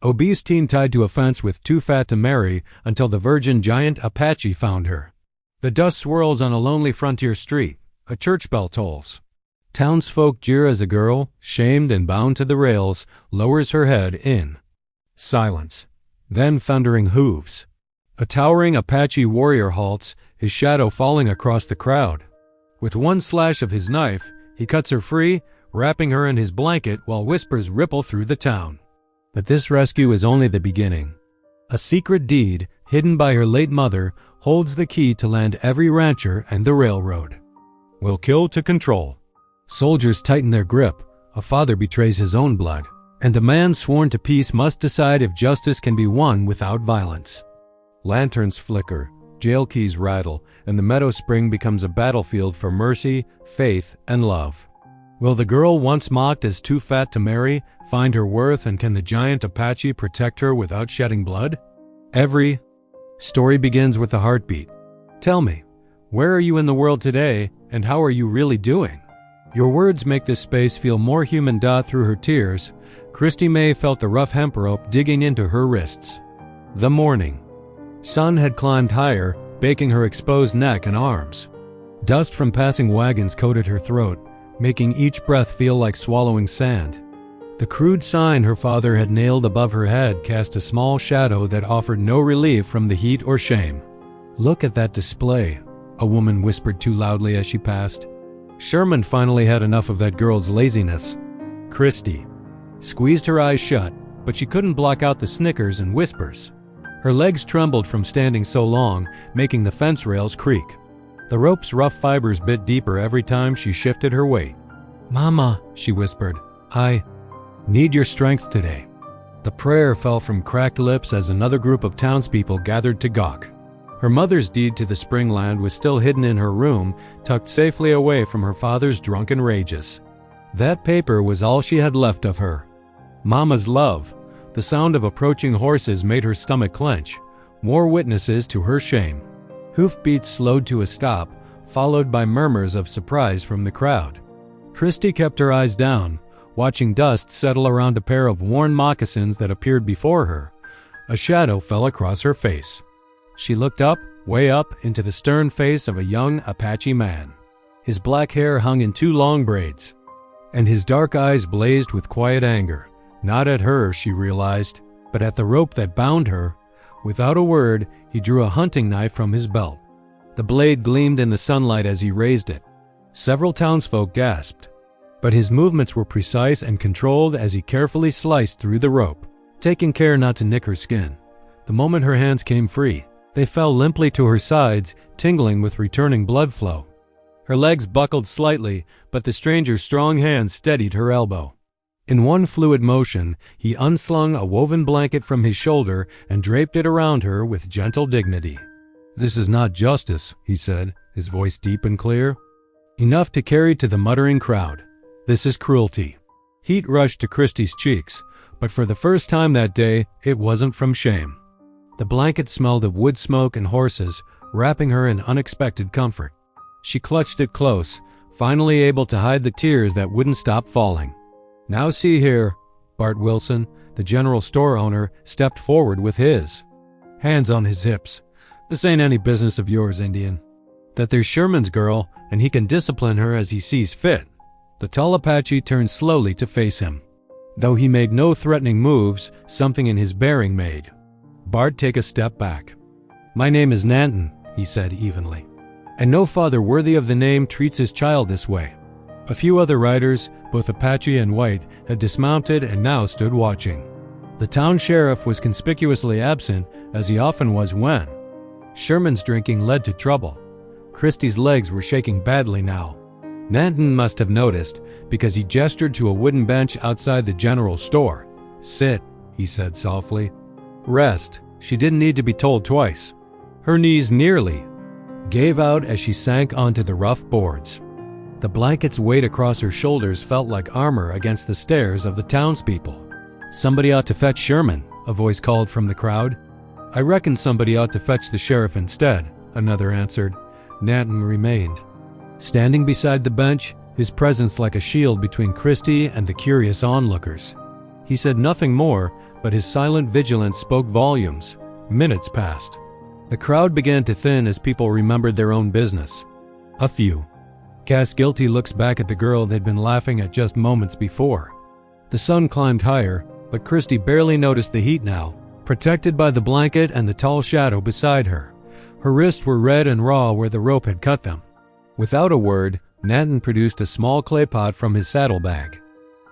Obese teen tied to a fence with too fat to marry until the virgin giant Apache found her. The dust swirls on a lonely frontier street. A church bell tolls. Townsfolk jeer as a girl, shamed and bound to the rails, lowers her head in silence. Then thundering hooves. A towering Apache warrior halts, his shadow falling across the crowd. With one slash of his knife, he cuts her free, wrapping her in his blanket while whispers ripple through the town. But this rescue is only the beginning. A secret deed, hidden by her late mother, holds the key to land every rancher and the railroad. Will kill to control. Soldiers tighten their grip, a father betrays his own blood, and a man sworn to peace must decide if justice can be won without violence. Lanterns flicker, jail keys rattle, and the meadow spring becomes a battlefield for mercy, faith, and love. Will the girl once mocked as too fat to marry find her worth, and can the giant Apache protect her without shedding blood? Every story begins with a heartbeat. Tell me, where are you in the world today, and how are you really doing? Your words make this space feel more human. Through her tears, Christy May felt the rough hemp rope digging into her wrists. The morning sun had climbed higher, baking her exposed neck and arms. Dust from passing wagons coated her throat, making each breath feel like swallowing sand. The crude sign her father had nailed above her head cast a small shadow that offered no relief from the heat or shame. "Look at that display," a woman whispered too loudly as she passed. Sherman finally had enough of that girl's laziness. Christy squeezed her eyes shut, but she couldn't block out the snickers and whispers. Her legs trembled from standing so long, making the fence rails creak. The rope's rough fibers bit deeper every time she shifted her weight. "Mama," she whispered, "I need your strength today." The prayer fell from cracked lips as another group of townspeople gathered to gawk. Her mother's deed to the spring land was still hidden in her room, tucked safely away from her father's drunken rages. That paper was all she had left of her. Mama's love. The sound of approaching horses made her stomach clench. More witnesses to her shame. Hoofbeats slowed to a stop, followed by murmurs of surprise from the crowd. Christy kept her eyes down, watching dust settle around a pair of worn moccasins that appeared before her. A shadow fell across her face. She looked up, way up, into the stern face of a young Apache man. His black hair hung in two long braids, and his dark eyes blazed with quiet anger. Not at her, she realized, but at the rope that bound her. Without a word, he drew a hunting knife from his belt. The blade gleamed in the sunlight as he raised it. Several townsfolk gasped, but his movements were precise and controlled as he carefully sliced through the rope, taking care not to nick her skin. The moment her hands came free, they fell limply to her sides, tingling with returning blood flow. Her legs buckled slightly, but the stranger's strong hand steadied her elbow. In one fluid motion, he unslung a woven blanket from his shoulder and draped it around her with gentle dignity. "This is not justice," he said, his voice deep and clear, enough to carry to the muttering crowd. "This is cruelty." Heat rushed to Christy's cheeks, but for the first time that day, it wasn't from shame. The blanket smelled of wood smoke and horses, wrapping her in unexpected comfort. She clutched it close, finally able to hide the tears that wouldn't stop falling. "Now see here," Bart Wilson, the general store owner, stepped forward with his hands on his hips. "This ain't any business of yours, Indian. That there's Sherman's girl, and he can discipline her as he sees fit." The tall Apache turned slowly to face him. Though he made no threatening moves, something in his bearing made Bart take a step back. "My name is Nanton," he said evenly, "and no father worthy of the name treats his child this way." A few other riders, both Apache and white, had dismounted and now stood watching. The town sheriff was conspicuously absent, as he often was when Sherman's drinking led to trouble. Christy's legs were shaking badly now. Nanton must have noticed, because he gestured to a wooden bench outside the general store. "Sit," he said softly. "Rest." She didn't need to be told twice. Her knees nearly gave out as she sank onto the rough boards. The blanket's weight across her shoulders felt like armor against the stares of the townspeople. "Somebody ought to fetch Sherman," a voice called from the crowd. "I reckon somebody ought to fetch the sheriff instead," another answered. Nanton remained standing beside the bench, his presence like a shield between Christy and the curious onlookers. He said nothing more, but his silent vigilance spoke volumes. Minutes passed. The crowd began to thin as people remembered their own business. A few cast guilty looks back at the girl they'd been laughing at just moments before. The sun climbed higher, but Christy barely noticed the heat now, protected by the blanket and the tall shadow beside her. Her wrists were red and raw where the rope had cut them. Without a word, Nanton produced a small clay pot from his saddlebag.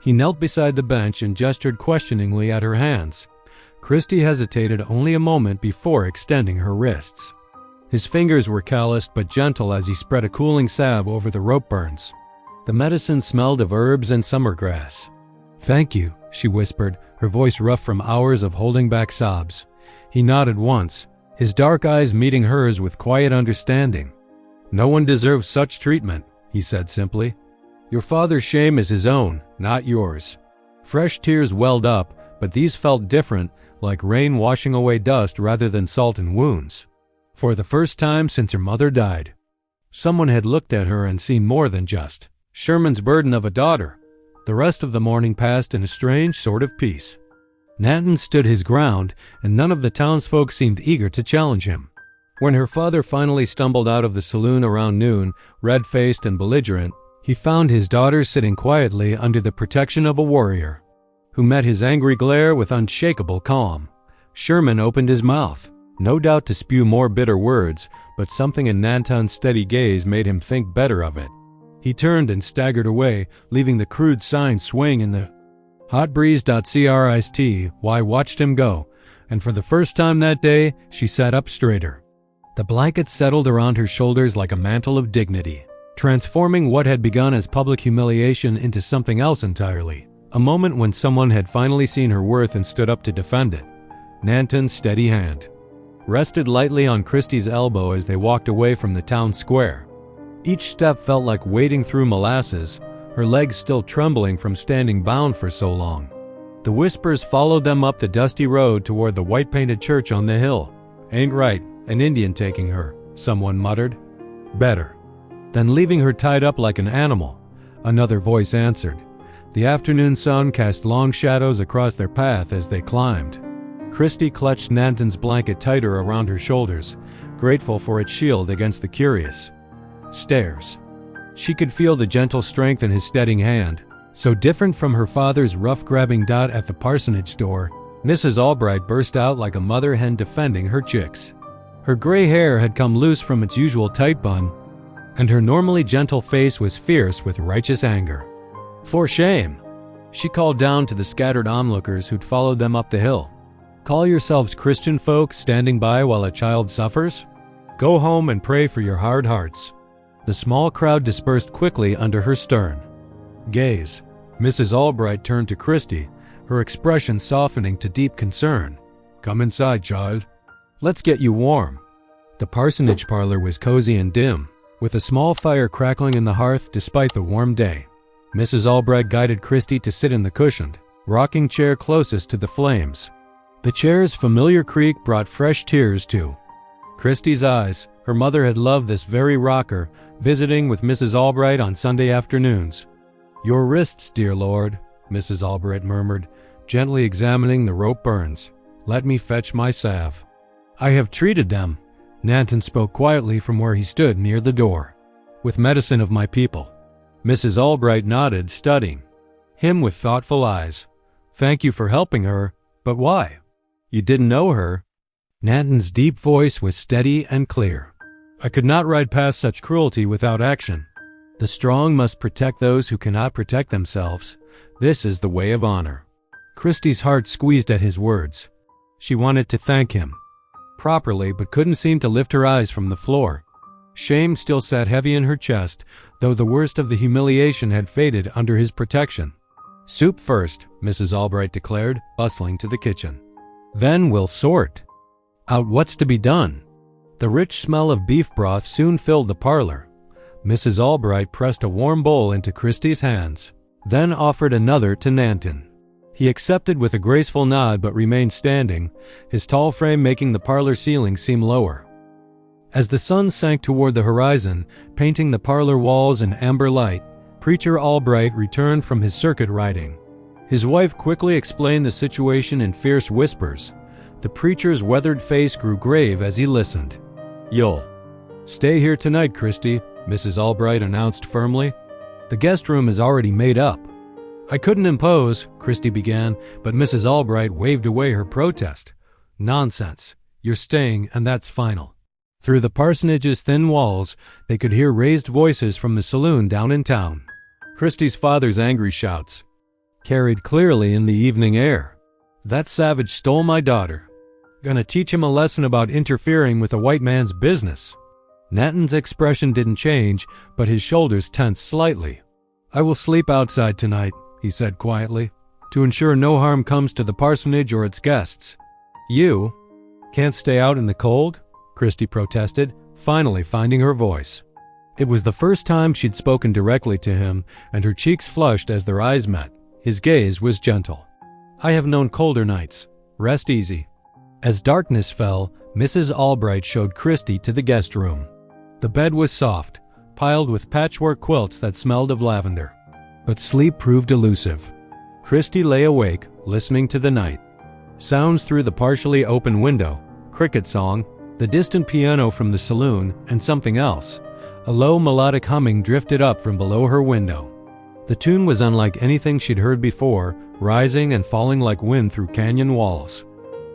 He knelt beside the bench and gestured questioningly at her hands. Christy hesitated only a moment before extending her wrists. His fingers were calloused but gentle as he spread a cooling salve over the rope burns. The medicine smelled of herbs and summer grass. "Thank you," she whispered, her voice rough from hours of holding back sobs. He nodded once, his dark eyes meeting hers with quiet understanding. "No one deserves such treatment," he said simply. "Your father's shame is his own, not yours." Fresh tears welled up, but these felt different, like rain washing away dust rather than salt in wounds. For the first time since her mother died, someone had looked at her and seen more than just Sherman's burden of a daughter. The rest of the morning passed in a strange sort of peace. Nanton stood his ground, and none of the townsfolk seemed eager to challenge him. When her father finally stumbled out of the saloon around noon, red-faced and belligerent, he found his daughter sitting quietly under the protection of a warrior, who met his angry glare with unshakable calm. Sherman opened his mouth, no doubt to spew more bitter words, but something in Nanton's steady gaze made him think better of it. He turned and staggered away, leaving the crude sign swaying in the hot breeze. Christy watched him go, and for the first time that day, she sat up straighter. The blanket settled around her shoulders like a mantle of dignity, transforming what had begun as public humiliation into something else entirely. A moment when someone had finally seen her worth and stood up to defend it. Nanton's steady hand rested lightly on Christy's elbow as they walked away from the town square. Each step felt like wading through molasses, her legs still trembling from standing bound for so long. The whispers followed them up the dusty road toward the white-painted church on the hill. "Ain't right, an Indian taking her," someone muttered. "Better than leaving her tied up like an animal," another voice answered. The afternoon sun cast long shadows across their path as they climbed. Christy clutched Nanton's blanket tighter around her shoulders, grateful for its shield against the curious stares. She could feel the gentle strength in his steadying hand, so different from her father's rough grabbing dot at the parsonage door. Mrs. Albright burst out like a mother hen defending her chicks. Her gray hair had come loose from its usual tight bun, and her normally gentle face was fierce with righteous anger. "For shame," she called down to the scattered onlookers who'd followed them up the hill. "Call yourselves Christian folk standing by while a child suffers? Go home and pray for your hard hearts." The small crowd dispersed quickly under her stern gaze. Mrs. Albright turned to Christy, her expression softening to deep concern. "Come inside, child. Let's get you warm." The parsonage parlor was cozy and dim, with a small fire crackling in the hearth despite the warm day. Mrs. Albright guided Christy to sit in the cushioned, rocking chair closest to the flames. The chair's familiar creak brought fresh tears to Christy's eyes. Her mother had loved this very rocker, visiting with Mrs. Albright on Sunday afternoons. "Your wrists, dear Lord," Mrs. Albright murmured, gently examining the rope burns. "Let me fetch my salve." "I have treated them," Nanton spoke quietly from where he stood near the door. "With medicine of my people." Mrs. Albright nodded, studying him with thoughtful eyes. "Thank you for helping her, but why? You didn't know her?" Nanton's deep voice was steady and clear. "I could not ride past such cruelty without action. The strong must protect those who cannot protect themselves. This is the way of honor." Christy's heart squeezed at his words. She wanted to thank him properly, but couldn't seem to lift her eyes from the floor. Shame still sat heavy in her chest, though the worst of the humiliation had faded under his protection. "Soup first," Mrs. Albright declared, bustling to the kitchen. "Then we'll sort out what's to be done." The rich smell of beef broth soon filled the parlor. Mrs. Albright pressed a warm bowl into Christy's hands, then offered another to Nanton. He accepted with a graceful nod but remained standing, his tall frame making the parlor ceiling seem lower. As the sun sank toward the horizon, painting the parlor walls in amber light, Preacher Albright returned from his circuit riding. His wife quickly explained the situation in fierce whispers. The preacher's weathered face grew grave as he listened. "You'll stay here tonight, Christy," Mrs. Albright announced firmly. "The guest room is already made up." "I couldn't impose," Christy began, but Mrs. Albright waved away her protest. "Nonsense. You're staying, and that's final." Through the parsonage's thin walls, they could hear raised voices from the saloon down in town. Christy's father's angry shouts carried clearly in the evening air. "That savage stole my daughter. Gonna teach him a lesson about interfering with a white man's business." Nathan's expression didn't change, but his shoulders tensed slightly. "I will sleep outside tonight," he said quietly, "to ensure no harm comes to the parsonage or its guests." "You can't stay out in the cold?" Christy protested, finally finding her voice. It was the first time she'd spoken directly to him, and her cheeks flushed as their eyes met. His gaze was gentle. "I have known colder nights. Rest easy." As darkness fell, Mrs. Albright showed Christy to the guest room. The bed was soft, piled with patchwork quilts that smelled of lavender. But sleep proved elusive. Christy lay awake, listening to the night. Sounds through the partially open window, cricket song, the distant piano from the saloon, and something else. A low melodic humming drifted up from below her window. The tune was unlike anything she'd heard before, rising and falling like wind through canyon walls.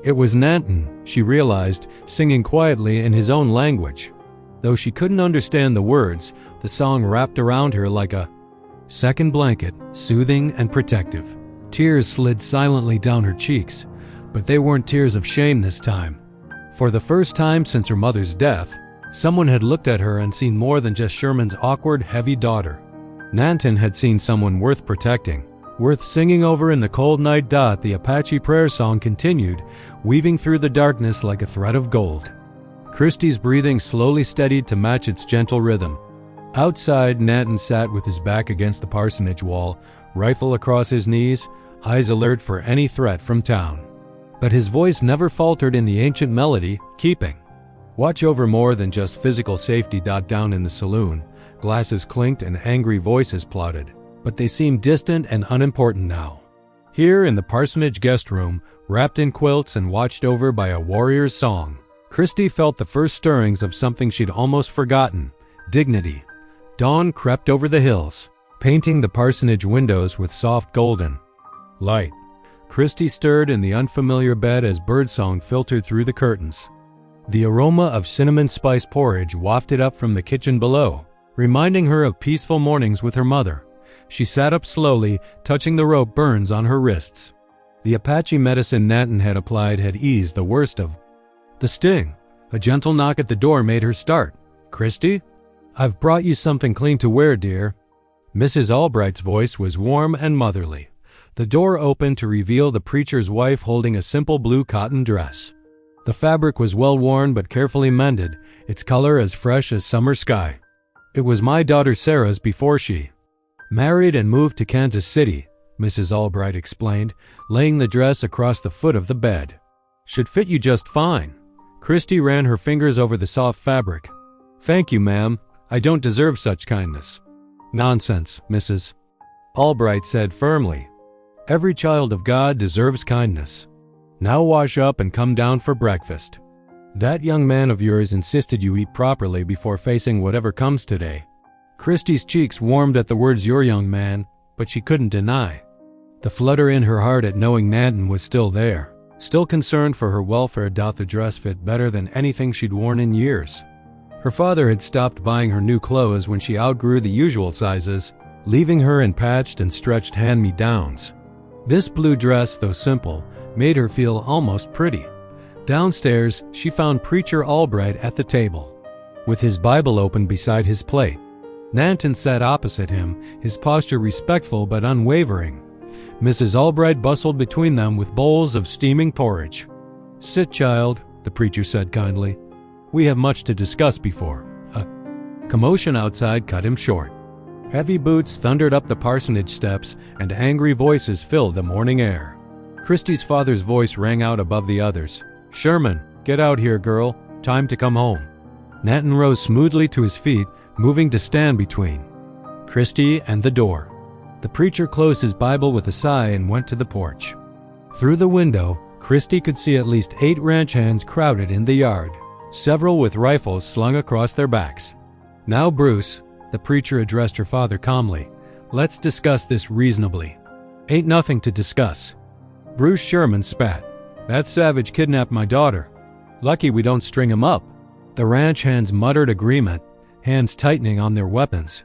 It was Nanton, she realized, singing quietly in his own language. Though she couldn't understand the words, the song wrapped around her like a second blanket, soothing and protective. Tears slid silently down her cheeks, but they weren't tears of shame this time. For the first time since her mother's death, someone had looked at her and seen more than just Sherman's awkward, heavy daughter. Nanton had seen someone worth protecting, worth singing over in the cold night. The Apache prayer song continued, weaving through the darkness like a thread of gold. Christy's breathing slowly steadied to match its gentle rhythm. Outside, Nanton sat with his back against the parsonage wall, rifle across his knees, eyes alert for any threat from town. But his voice never faltered in the ancient melody, keeping watch over more than just physical safety. Down in the saloon, glasses clinked and angry voices plotted, but they seemed distant and unimportant now. Here in the parsonage guest room, wrapped in quilts and watched over by a warrior's song, Christy felt the first stirrings of something she'd almost forgotten: dignity. Dawn crept over the hills, painting the parsonage windows with soft golden light. Christy stirred in the unfamiliar bed as birdsong filtered through the curtains. The aroma of cinnamon spice porridge wafted up from the kitchen below, reminding her of peaceful mornings with her mother. She sat up slowly, touching the rope burns on her wrists. The Apache medicine Nanton had applied had eased the worst of the sting. A gentle knock at the door made her start. "Christy? I've brought you something clean to wear, dear." Mrs. Albright's voice was warm and motherly. The door opened to reveal the preacher's wife holding a simple blue cotton dress. The fabric was well worn but carefully mended, its color as fresh as summer sky. "It was my daughter Sarah's before she married and moved to Kansas City," Mrs. Albright explained, laying the dress across the foot of the bed. "Should fit you just fine." Christy ran her fingers over the soft fabric. "Thank you, ma'am. I don't deserve such kindness." "Nonsense, Mrs. Albright said firmly. "Every child of God deserves kindness. Now wash up and come down for breakfast. That young man of yours insisted you eat properly before facing whatever comes today." Christy's cheeks warmed at the words "your young man," but she couldn't deny the flutter in her heart at knowing Nanton was still there, still concerned for her welfare. The dress fit better than anything she'd worn in years. Her father had stopped buying her new clothes when she outgrew the usual sizes, leaving her in patched and stretched hand-me-downs. This blue dress, though simple, made her feel almost pretty. Downstairs, she found Preacher Albright at the table, with his Bible open beside his plate. Nanton sat opposite him, his posture respectful but unwavering. Mrs. Albright bustled between them with bowls of steaming porridge. "Sit, child," the preacher said kindly. "We have much to discuss before." A commotion outside cut him short. Heavy boots thundered up the parsonage steps, and angry voices filled the morning air. Christy's father's voice rang out above the others. "Sherman, get out here, girl. Time to come home." Nanton rose smoothly to his feet, moving to stand between Christy and the door. The preacher closed his Bible with a sigh and went to the porch. Through the window, Christy could see at least 8 ranch hands crowded in the yard, several with rifles slung across their backs. "Now, Bruce," the preacher addressed her father calmly, "let's discuss this reasonably." "Ain't nothing to discuss." Bruce Sherman spat. "That savage kidnapped my daughter. Lucky we don't string him up." The ranch hands muttered agreement, hands tightening on their weapons.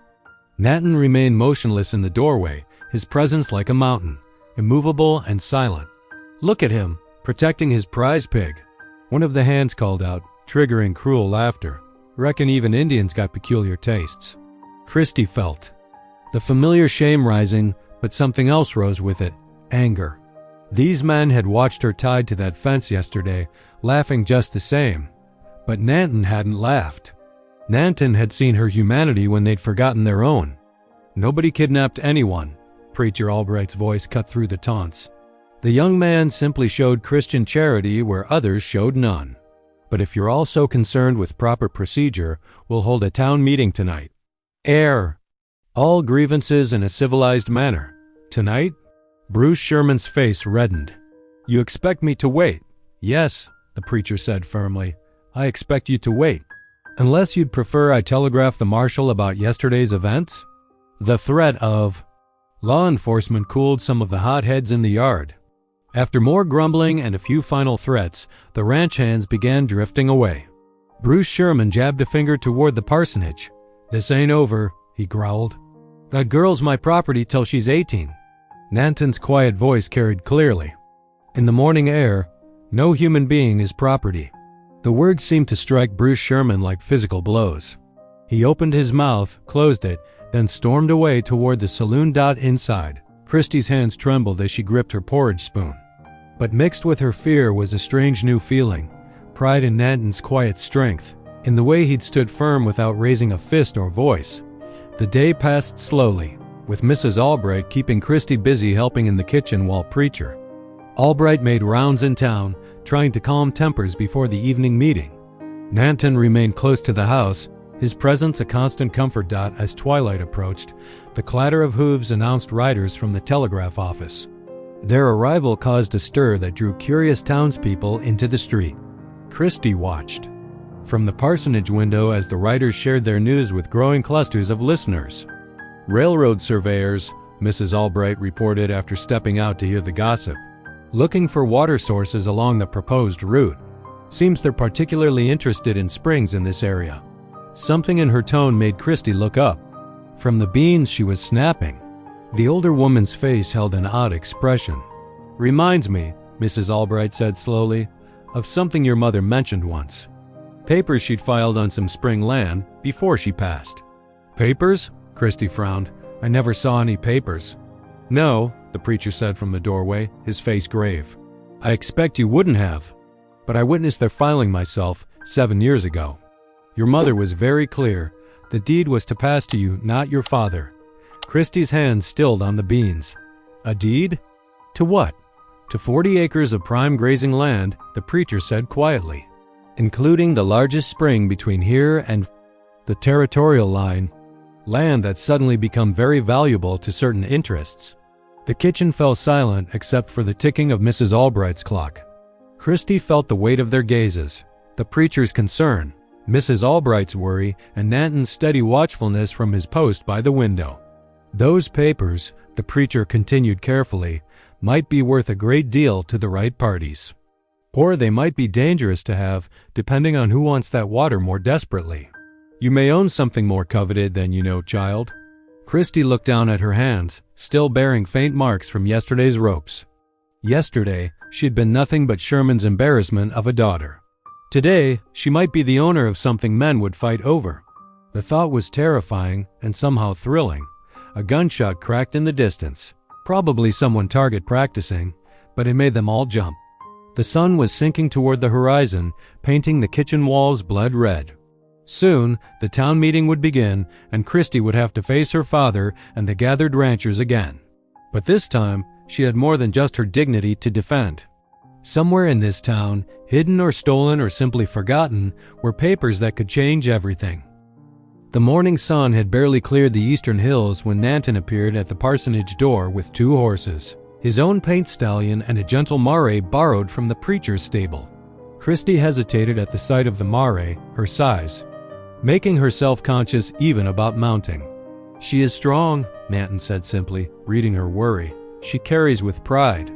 Nanton remained motionless in the doorway, his presence like a mountain, immovable and silent. "Look at him, protecting his prize pig," one of the hands called out, triggering cruel laughter. "Reckon even Indians got peculiar tastes." Christy felt the familiar shame rising, but something else rose with it, anger. These men had watched her tied to that fence yesterday, laughing just the same. But Nanton hadn't laughed. Nanton had seen her humanity when they'd forgotten their own. "Nobody kidnapped anyone," Preacher Albright's voice cut through the taunts. "The young man simply showed Christian charity where others showed none. But if you're all so concerned with proper procedure, we'll hold a town meeting tonight. Air all grievances in a civilized manner. Tonight?" Bruce Sherman's face reddened. "You expect me to wait?" "Yes," the preacher said firmly. "I expect you to wait. Unless you'd prefer I telegraph the marshal about yesterday's events?" The threat of law enforcement cooled some of the hotheads in the yard. After more grumbling and a few final threats, the ranch hands began drifting away. Bruce Sherman jabbed a finger toward the parsonage. "This ain't over," he growled. "That girl's my property till she's 18. Nanton's quiet voice carried clearly. In the morning air, "No human being is property." The words seemed to strike Bruce Sherman like physical blows. He opened his mouth, closed it, then stormed away toward the saloon. Inside, Christy's hands trembled as she gripped her porridge spoon. But mixed with her fear was a strange new feeling, pride in Nanton's quiet strength, in the way he'd stood firm without raising a fist or voice. The day passed slowly, with Mrs. Albright keeping Christy busy helping in the kitchen while Preacher Albright made rounds in town, trying to calm tempers before the evening meeting. Nanton remained close to the house, his presence a constant comfort. As twilight approached, the clatter of hooves announced riders from the telegraph office. Their arrival caused a stir that drew curious townspeople into the street. Christy watched from the parsonage window as the riders shared their news with growing clusters of listeners. "Railroad surveyors," Mrs. Albright reported after stepping out to hear the gossip, "looking for water sources along the proposed route. Seems they're particularly interested in springs in this area." Something in her tone made Christy look up. From the beans she was snapping, the older woman's face held an odd expression. "Reminds me," Mrs. Albright said slowly, "of something your mother mentioned once. Papers she'd filed on some spring land before she passed." "Papers?" Christy frowned. "I never saw any papers." "No," the preacher said from the doorway, his face grave. "I expect you wouldn't have. But I witnessed their filing myself 7 years ago. Your mother was very clear. The deed was to pass to you, not your father." Christy's hand stilled on the beans. "A deed? To what?" "To 40 acres of prime grazing land," the preacher said quietly, "including the largest spring between here and the territorial line. Land that's suddenly become very valuable to certain interests." The kitchen fell silent except for the ticking of Mrs. Albright's clock. Christy felt the weight of their gazes, the preacher's concern, Mrs. Albright's worry, and Nanton's steady watchfulness from his post by the window. "Those papers," the preacher continued carefully, "might be worth a great deal to the right parties. Or they might be dangerous to have, depending on who wants that water more desperately. You may own something more coveted than you know, child." Christy looked down at her hands, still bearing faint marks from yesterday's ropes. Yesterday, she'd been nothing but Sherman's embarrassment of a daughter. Today, she might be the owner of something men would fight over. The thought was terrifying and somehow thrilling. A gunshot cracked in the distance, probably someone target practicing, but it made them all jump. The sun was sinking toward the horizon, painting the kitchen walls blood red. Soon, the town meeting would begin, and Christy would have to face her father and the gathered ranchers again. But this time, she had more than just her dignity to defend. Somewhere in this town, hidden or stolen or simply forgotten, were papers that could change everything. The morning sun had barely cleared the eastern hills when Nanton appeared at the parsonage door with 2 horses, his own paint stallion and a gentle mare borrowed from the preacher's stable. Christy hesitated at the sight of the mare, her size, making her self-conscious even about mounting. "She is strong," Nanton said simply, reading her worry. "She carries with pride."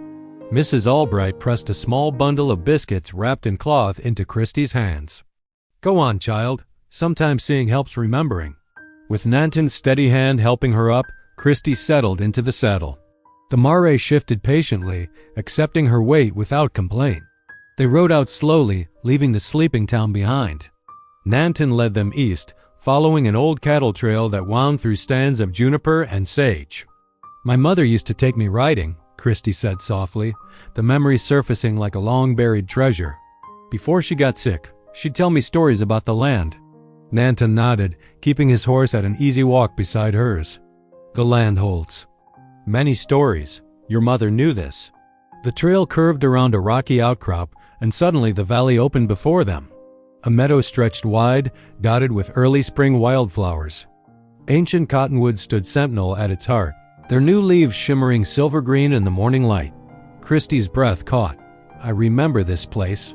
Mrs. Albright pressed a small bundle of biscuits wrapped in cloth into Christy's hands. "Go on, child. Sometimes seeing helps remembering." With Nanton's steady hand helping her up, Christy settled into the saddle. The mare shifted patiently, accepting her weight without complaint. They rode out slowly, leaving the sleeping town behind. Nanton led them east, following an old cattle trail that wound through stands of juniper and sage. "My mother used to take me riding," Christy said softly, the memory surfacing like a long-buried treasure. "Before she got sick, she'd tell me stories about the land." Nanton nodded, keeping his horse at an easy walk beside hers. "The land holds many stories. Your mother knew this." The trail curved around a rocky outcrop, and suddenly the valley opened before them. A meadow stretched wide, dotted with early spring wildflowers. Ancient cottonwoods stood sentinel at its heart, their new leaves shimmering silver green in the morning light. Christy's breath caught. "I remember this place."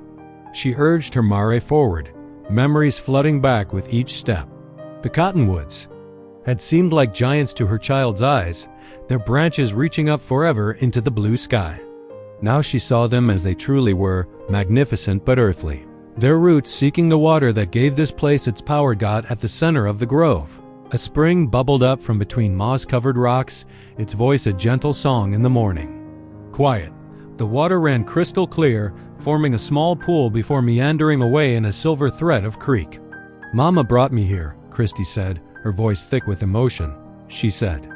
She urged her mare forward, memories flooding back with each step. The cottonwoods had seemed like giants to her child's eyes, their branches reaching up forever into the blue sky. Now she saw them as they truly were, magnificent but earthly. Their roots seeking the water that gave this place its power got at the center of the grove. A spring bubbled up from between moss-covered rocks, its voice a gentle song in the morning. Quiet. The water ran crystal clear, forming a small pool before meandering away in a silver thread of creek. "Mama brought me here," Christy said, her voice thick with emotion. She said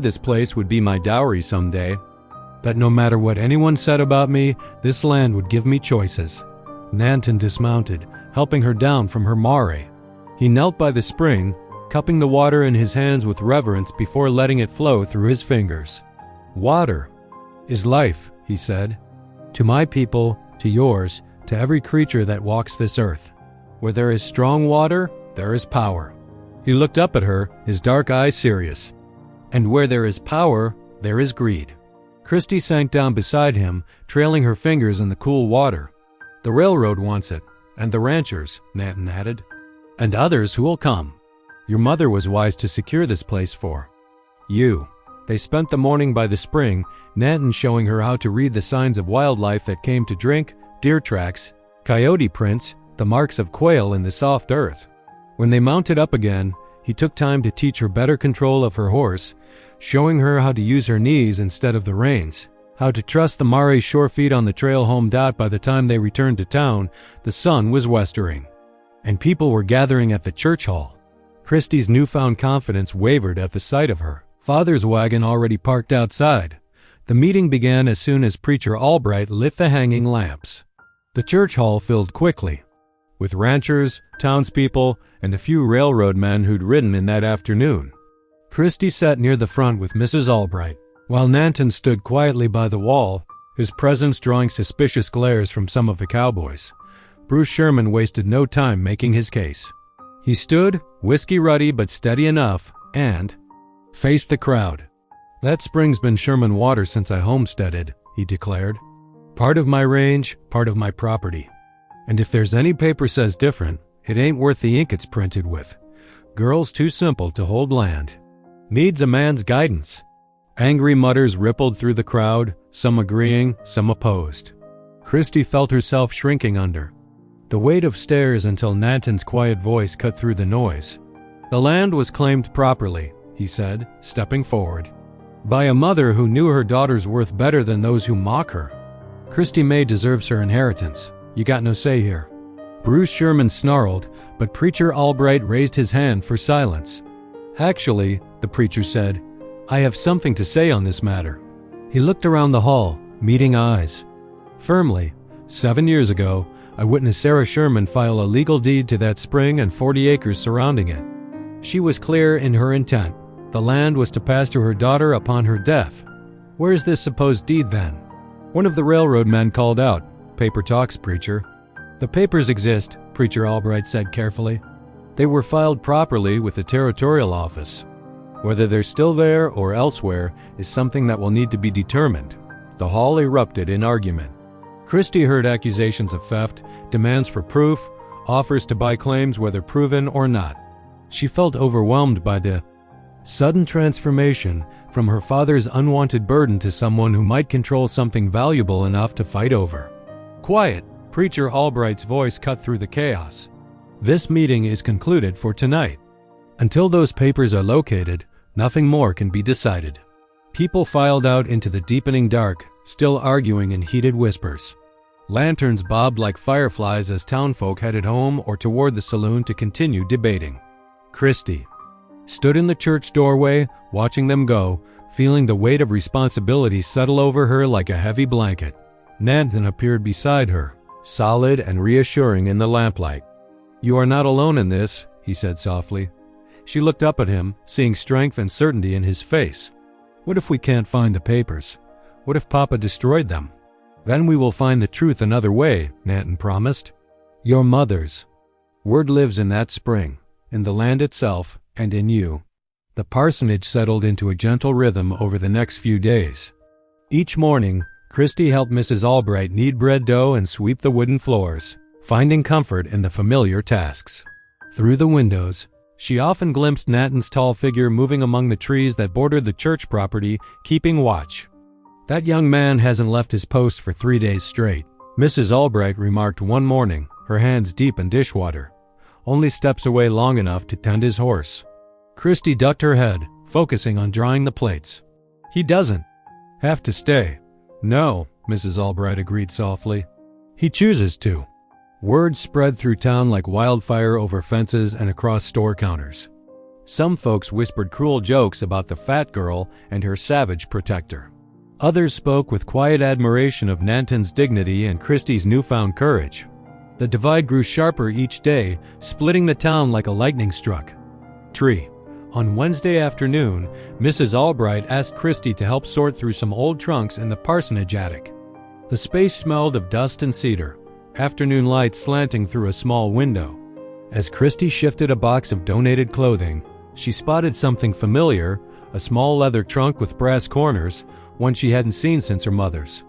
this place would be my dowry someday. That no matter what anyone said about me, this land would give me choices. Nanton dismounted, helping her down from her mare. He knelt by the spring, cupping the water in his hands with reverence before letting it flow through his fingers. "Water is life," he said. "To my people, to yours, to every creature that walks this earth. Where there is strong water, there is power." He looked up at her, his dark eyes serious. "And where there is power, there is greed." Christy sank down beside him, trailing her fingers in the cool water. "The railroad wants it, and the ranchers," Nanton added, "and others who will come. Your mother was wise to secure this place for you." They spent the morning by the spring, Nanton showing her how to read the signs of wildlife that came to drink, deer tracks, coyote prints, the marks of quail in the soft earth. When they mounted up again, he took time to teach her better control of her horse, showing her how to use her knees instead of the reins, how to trust the mare's sure feet on the trail home. By the time they returned to town, the sun was westering, and people were gathering at the church hall. Christy's newfound confidence wavered at the sight of her father's wagon already parked outside. The meeting began as soon as Preacher Albright lit the hanging lamps. The church hall filled quickly, with ranchers, townspeople, and a few railroad men who'd ridden in that afternoon. Christy sat near the front with Mrs. Albright, while Nanton stood quietly by the wall, his presence drawing suspicious glares from some of the cowboys. Bruce Sherman wasted no time making his case. He stood, whiskey-ruddy but steady enough, and faced the crowd. "That spring's been Sherman water since I homesteaded," he declared. "Part of my range, part of my property. And if there's any paper says different, it ain't worth the ink it's printed with. Girl's too simple to hold land. Needs a man's guidance." Angry mutters rippled through the crowd, some agreeing, some opposed. Christy felt herself shrinking under the weight of stares until Nanton's quiet voice cut through the noise. "The land was claimed properly," he said, stepping forward, "by a mother who knew her daughter's worth better than those who mock her. Christy May deserves her inheritance. You got no say here." Bruce Sherman snarled, but Preacher Albright raised his hand for silence. "Actually," the preacher said, "I have something to say on this matter." He looked around the hall, meeting eyes. Firmly, 7 years ago, I witnessed Sarah Sherman file a legal deed to that spring and 40 acres surrounding it. She was clear in her intent. The land was to pass to her daughter upon her death. "Where's this supposed deed then?" One of the railroad men called out. "Paper talks, preacher." "The papers exist," Preacher Albright said carefully. They were filed properly with the territorial office. Whether they're still there or elsewhere is something that will need to be determined. The hall erupted in argument. Christie heard accusations of theft, demands for proof, offers to buy claims whether proven or not. She felt overwhelmed by the sudden transformation from her father's unwanted burden to someone who might control something valuable enough to fight over. Quiet, Preacher Albright's voice cut through the chaos. This meeting is concluded for tonight. Until those papers are located, nothing more can be decided. People filed out into the deepening dark, still arguing in heated whispers. Lanterns bobbed like fireflies as townfolk headed home or toward the saloon to continue debating. Christie stood in the church doorway, watching them go, feeling the weight of responsibility settle over her like a heavy blanket. Nanton appeared beside her, solid and reassuring in the lamplight. "You are not alone in this," he said softly. She looked up at him, seeing strength and certainty in his face. "What if we can't find the papers? What if Papa destroyed them?" "Then we will find the truth another way," Nanton promised. "Your mother's. Word lives in that spring, in the land itself, and in you." The parsonage settled into a gentle rhythm over the next few days. Each morning, Christie helped Mrs. Albright knead bread dough and sweep the wooden floors, finding comfort in the familiar tasks. Through the windows, she often glimpsed Nanton's tall figure moving among the trees that bordered the church property, keeping watch. "That young man hasn't left his post for 3 days straight," Mrs. Albright remarked one morning, her hands deep in dishwater. "Only steps away long enough to tend his horse." Christie ducked her head, focusing on drying the plates. "He doesn't have to stay." "No," Mrs. Albright agreed softly. "He chooses to." Word spread through town like wildfire over fences and across store counters. Some folks whispered cruel jokes about the fat girl and her savage protector. Others spoke with quiet admiration of Nanton's dignity and Christie's newfound courage. The divide grew sharper each day, splitting the town like a lightning struck tree. On Wednesday afternoon, Mrs. Albright asked Christie to help sort through some old trunks in the parsonage attic. The space smelled of dust and cedar, afternoon light slanting through a small window. As Christie shifted a box of donated clothing, she spotted something familiar, a small leather trunk with brass corners, one she hadn't seen since her mother's.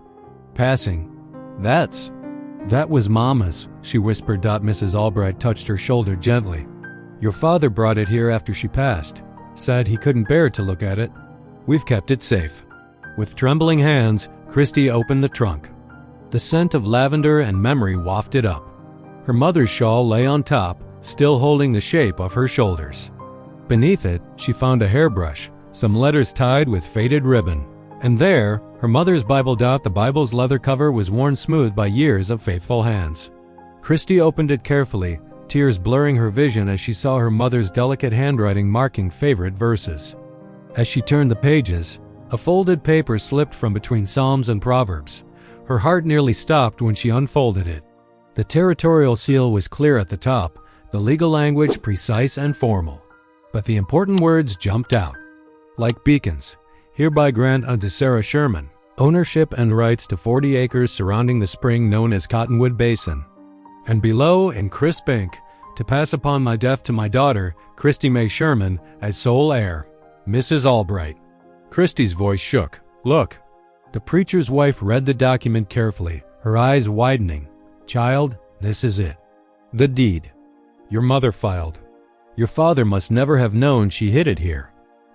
Passing. That was Mama's," she whispered. Mrs. Albright touched her shoulder gently. "Your father brought it here after she passed. Said he couldn't bear to look at it. We've kept it safe." With trembling hands, Christie opened the trunk. The scent of lavender and memory wafted up. Her mother's shawl lay on top, still holding the shape of her shoulders. Beneath it, she found a hairbrush, some letters tied with faded ribbon. And there, her mother's Bible. The Bible's leather cover was worn smooth by years of faithful hands. Christie opened it carefully, tears blurring her vision as she saw her mother's delicate handwriting marking favorite verses. As she turned the pages, a folded paper slipped from between Psalms and Proverbs. Her heart nearly stopped when she unfolded it. The territorial seal was clear at the top, the legal language precise and formal. But the important words jumped out. Like beacons, hereby grant unto Sarah Sherman ownership and rights to 40 acres surrounding the spring known as Cottonwood Basin. And below, in crisp ink, to pass upon my death to my daughter, Christie May Sherman, as sole heir, Mrs. Albright. Christie's voice shook. "Look." The preacher's wife read the document carefully, her eyes widening. "Child, this is it. The deed. Your mother filed. Your father must never have known she hid it here."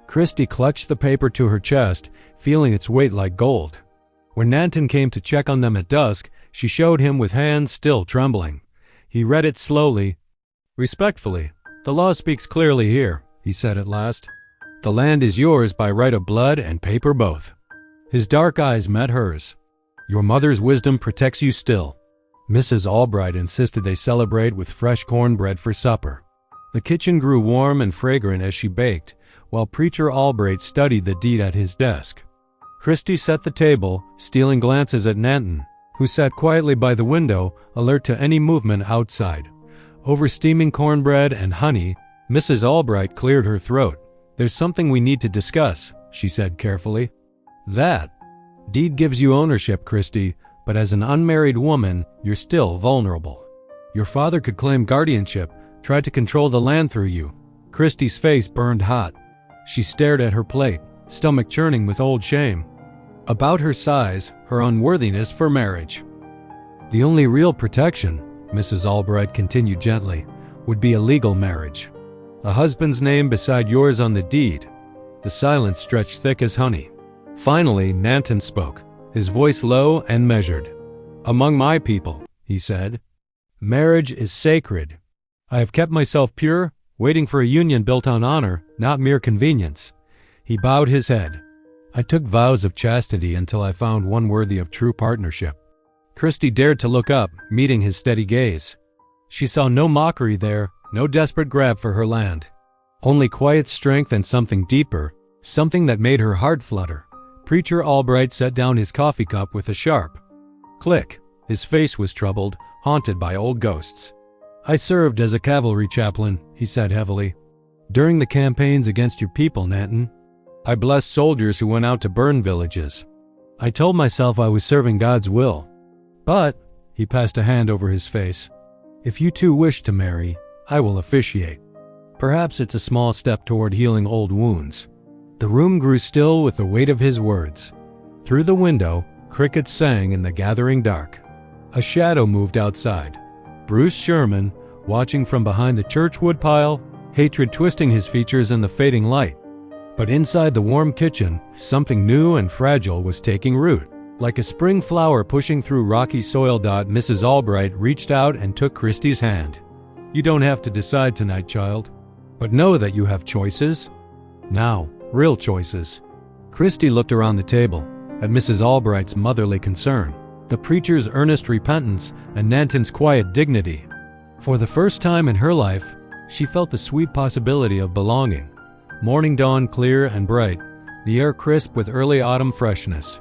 Christie clutched the paper to her chest, feeling its weight like gold. When Nanton came to check on them at dusk, she showed him with hands still trembling. He read it slowly. "Respectfully, the law speaks clearly here," he said at last. "The land is yours by right of blood and paper both." His dark eyes met hers. "Your mother's wisdom protects you still." Mrs. Albright insisted they celebrate with fresh cornbread for supper. The kitchen grew warm and fragrant as she baked, while Preacher Albright studied the deed at his desk. Christie set the table, stealing glances at Nanton, who sat quietly by the window, alert to any movement outside. Over steaming cornbread and honey, Mrs. Albright cleared her throat. "There's something we need to discuss," she said carefully. "That deed gives you ownership, Christie, but as an unmarried woman, you're still vulnerable. Your father could claim guardianship, Tried to control the land through you." Christy's face burned hot. She stared at her plate, stomach churning with old shame. About her size, her unworthiness for marriage. "The only real protection," Mrs. Albright continued gently, "would be a legal marriage. A husband's name beside yours on the deed." The silence stretched thick as honey. Finally, Nanton spoke, his voice low and measured. "Among my people," he said, "marriage is sacred. I have kept myself pure, waiting for a union built on honor, not mere convenience." He bowed his head. "I took vows of chastity until I found one worthy of true partnership." Christy dared to look up, meeting his steady gaze. She saw no mockery there, no desperate grab for her land. Only quiet strength and something deeper, something that made her heart flutter. Preacher Albright set down his coffee cup with a sharp click. His face was troubled, haunted by old ghosts. "I served as a cavalry chaplain," he said heavily, "during the campaigns against your people, Nanton. I blessed soldiers who went out to burn villages. I told myself I was serving God's will. But," he passed a hand over his face, "if you two wish to marry, I will officiate. Perhaps it's a small step toward healing old wounds." The room grew still with the weight of his words. Through the window, crickets sang in the gathering dark. A shadow moved outside. Bruce Sherman, watching from behind the church woodpile, hatred twisting his features in the fading light. But inside the warm kitchen, something new and fragile was taking root. Like a spring flower pushing through rocky soil. Mrs. Albright reached out and took Christy's hand. "You don't have to decide tonight, child. But know that you have choices. Now, real choices." Christy looked around the table, at Mrs. Albright's motherly concern, the preacher's earnest repentance, and Nanton's quiet dignity. For the first time in her life, she felt the sweet possibility of belonging. Morning dawn clear and bright, the air crisp with early autumn freshness.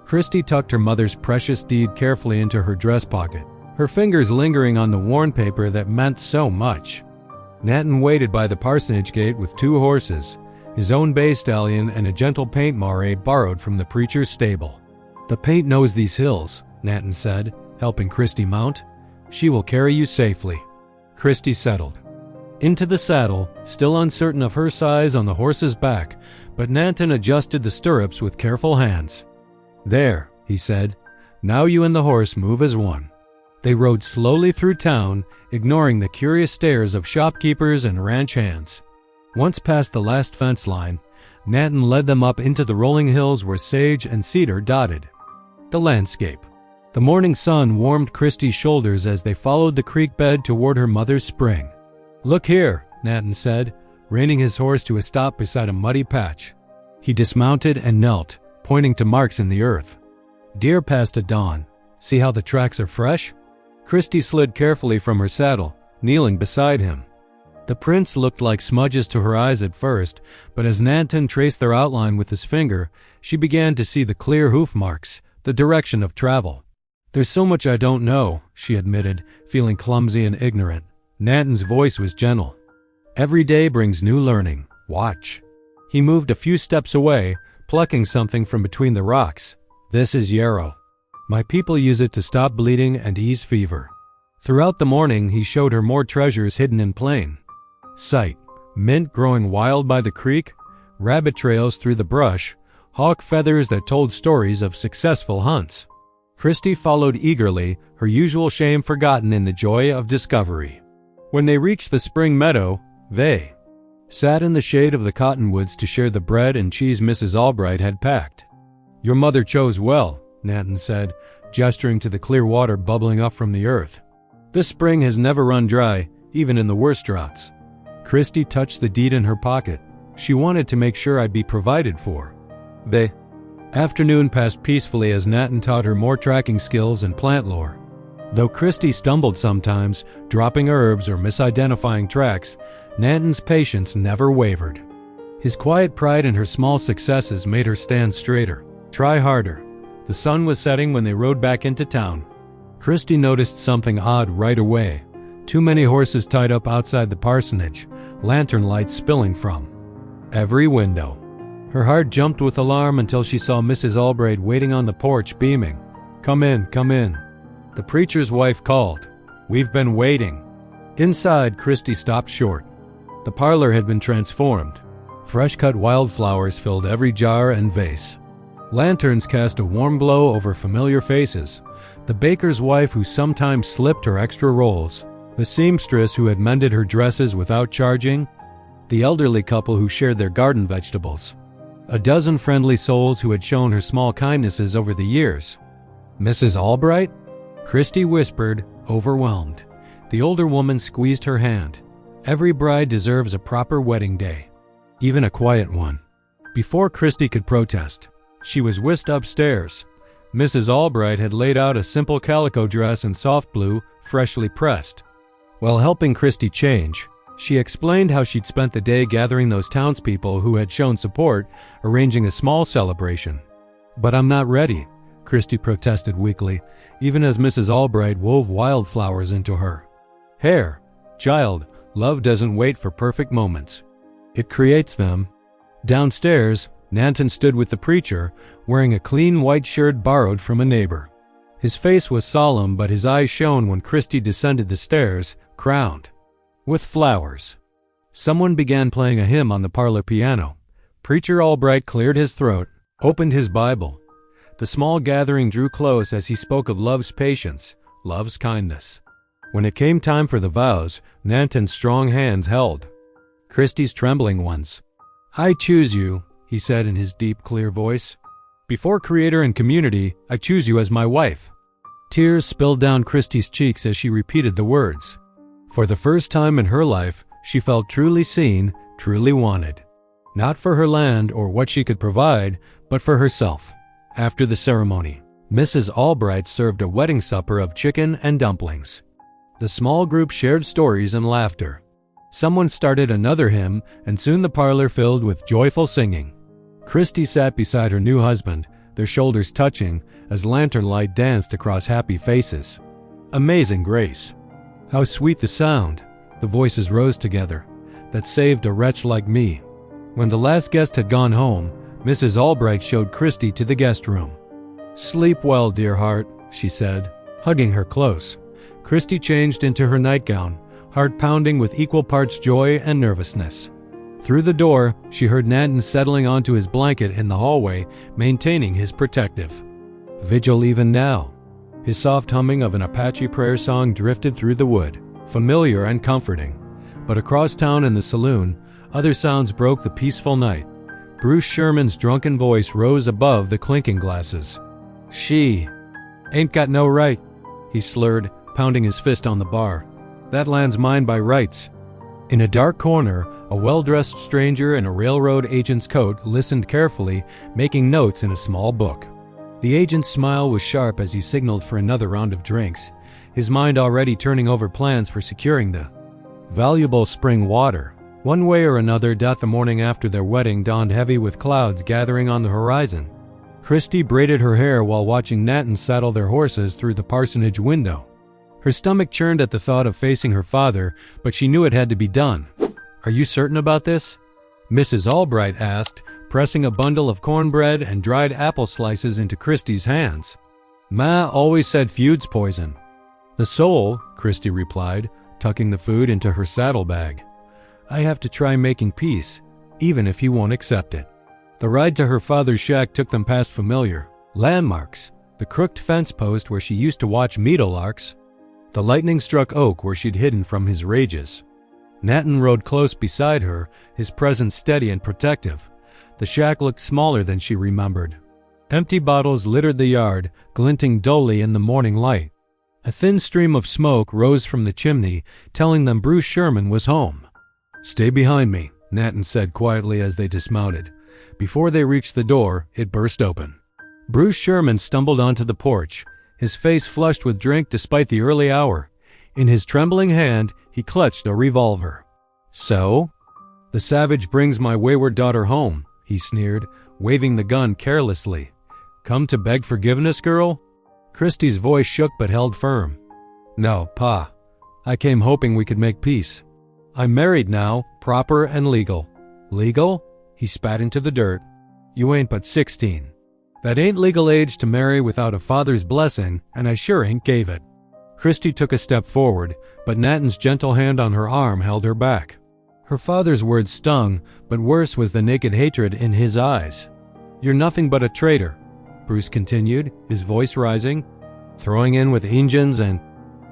Christy tucked her mother's precious deed carefully into her dress pocket, her fingers lingering on the worn paper that meant so much. Nanton waited by the parsonage gate with 2 horses, his own bay stallion and a gentle paint mare borrowed from the preacher's stable. "The paint knows these hills," Nanton said, helping Christy mount. "She will carry you safely." Christy settled into the saddle, still uncertain of her size on the horse's back, but Nanton adjusted the stirrups with careful hands. "There," he said, "now you and the horse move as one." They rode slowly through town, ignoring the curious stares of shopkeepers and ranch hands. Once past the last fence line, Nanton led them up into the rolling hills where sage and cedar dotted the landscape. The morning sun warmed Christy's shoulders as they followed the creek bed toward her mother's spring. "Look here," Nanton said, reining his horse to a stop beside a muddy patch. He dismounted and knelt, pointing to marks in the earth. "Deer passed at dawn. See how the tracks are fresh?" Christy slid carefully from her saddle, kneeling beside him. The prints looked like smudges to her eyes at first, but as Nanton traced their outline with his finger, she began to see the clear hoof marks, the direction of travel. "There's so much I don't know," she admitted, feeling clumsy and ignorant. Nanton's voice was gentle. "Every day brings new learning. Watch." He moved a few steps away, plucking something from between the rocks. "This is yarrow. My people use it to stop bleeding and ease fever." Throughout the morning, he showed her more treasures hidden in plain sight. Mint growing wild by the creek, rabbit trails through the brush, hawk feathers that told stories of successful hunts. Christy followed eagerly, her usual shame forgotten in the joy of discovery. When they reached the spring meadow, they sat in the shade of the cottonwoods to share the bread and cheese Mrs. Albright had packed. "Your mother chose well," Nanton said, gesturing to the clear water bubbling up from the earth. "This spring has never run dry, even in the worst droughts." Christy touched the deed in her pocket. She wanted to make sure I'd be provided for. The afternoon passed peacefully as Nanton taught her more tracking skills and plant lore. Though Christy stumbled sometimes, dropping herbs or misidentifying tracks, Nanton's patience never wavered. His quiet pride in her small successes made her stand straighter, try harder. The sun was setting when they rode back into town. Christy noticed something odd right away. Too many horses tied up outside the parsonage, lantern lights spilling from every window. Her heart jumped with alarm until she saw Mrs. Albright waiting on the porch, beaming. "Come in, come in." The preacher's wife called. "We've been waiting." Inside, Christy stopped short. The parlor had been transformed. Fresh-cut wildflowers filled every jar and vase. Lanterns cast a warm glow over familiar faces. The baker's wife who sometimes slipped her extra rolls. The seamstress who had mended her dresses without charging. The elderly couple who shared their garden vegetables. A dozen friendly souls who had shown her small kindnesses over the years. "Mrs. Albright?" Christy whispered, overwhelmed. The older woman squeezed her hand. Every bride deserves a proper wedding day, even a quiet one. Before Christy could protest, she was whisked upstairs. Mrs. Albright had laid out a simple calico dress in soft blue, freshly pressed. While helping Christy change, she explained how she'd spent the day gathering those townspeople who had shown support, arranging a small celebration. "But I'm not ready," Christy protested weakly, even as Mrs. Albright wove wildflowers into her hair. "Child, love doesn't wait for perfect moments. It creates them." Downstairs, Nanton stood with the preacher, wearing a clean white shirt borrowed from a neighbor. His face was solemn, but his eyes shone when Christy descended the stairs, crowned with flowers. Someone began playing a hymn on the parlor piano. Preacher Albright cleared his throat, opened his Bible. The small gathering drew close as he spoke of love's patience, love's kindness. When it came time for the vows, Nanton's strong hands held Christy's trembling ones. "I choose you," he said in his deep, clear voice. "Before Creator and community, I choose you as my wife." Tears spilled down Christy's cheeks as she repeated the words. For the first time in her life, she felt truly seen, truly wanted. Not for her land or what she could provide, but for herself. After the ceremony, Mrs. Albright served a wedding supper of chicken and dumplings. The small group shared stories and laughter. Someone started another hymn, and soon the parlor filled with joyful singing. Christy sat beside her new husband, their shoulders touching, as lantern light danced across happy faces. Amazing grace. How sweet the sound, the voices rose together, that saved a wretch like me. When the last guest had gone home, Mrs. Albright showed Christy to the guest room. "Sleep well, dear heart," she said, hugging her close. Christy changed into her nightgown, heart pounding with equal parts joy and nervousness. Through the door, she heard Nanton settling onto his blanket in the hallway, maintaining his protective vigil even now. His soft humming of an Apache prayer song drifted through the wood, familiar and comforting. But across town in the saloon, other sounds broke the peaceful night. Bruce Sherman's drunken voice rose above the clinking glasses. "She ain't got no right," he slurred, pounding his fist on the bar. "That land's mine by rights." In a dark corner, a well-dressed stranger in a railroad agent's coat listened carefully, making notes in a small book. The agent's smile was sharp as he signaled for another round of drinks, his mind already turning over plans for securing the valuable spring water. One way or another, the morning after their wedding dawned heavy with clouds gathering on the horizon. Christy braided her hair while watching Nanton saddle their horses through the parsonage window. Her stomach churned at the thought of facing her father, but she knew it had to be done. "Are you certain about this?" Mrs. Albright asked, pressing a bundle of cornbread and dried apple slices into Christy's hands. "Ma always said feud's poison." "The soul," Christy replied, tucking the food into her saddlebag. "I have to try making peace, even if he won't accept it." The ride to her father's shack took them past familiar landmarks, the crooked fence post where she used to watch meadowlarks, the lightning-struck oak where she'd hidden from his rages. Nanton rode close beside her, his presence steady and protective. The shack looked smaller than she remembered. Empty bottles littered the yard, glinting dully in the morning light. A thin stream of smoke rose from the chimney, telling them Bruce Sherman was home. "Stay behind me," Nanton said quietly as they dismounted. Before they reached the door, it burst open. Bruce Sherman stumbled onto the porch, his face flushed with drink despite the early hour. In his trembling hand, he clutched a revolver. "So? The savage brings my wayward daughter home," he sneered, waving the gun carelessly. "Come to beg forgiveness, girl?" Christy's voice shook but held firm. "No, Pa. I came hoping we could make peace. I'm married now, proper and legal." "Legal?" He spat into the dirt. "You ain't but 16. That ain't legal age to marry without a father's blessing, and I sure ain't gave it." Christy took a step forward, but Nathan's gentle hand on her arm held her back. Her father's words stung, but worse was the naked hatred in his eyes. "You're nothing but a traitor," Bruce continued, his voice rising. "Throwing in with Injuns and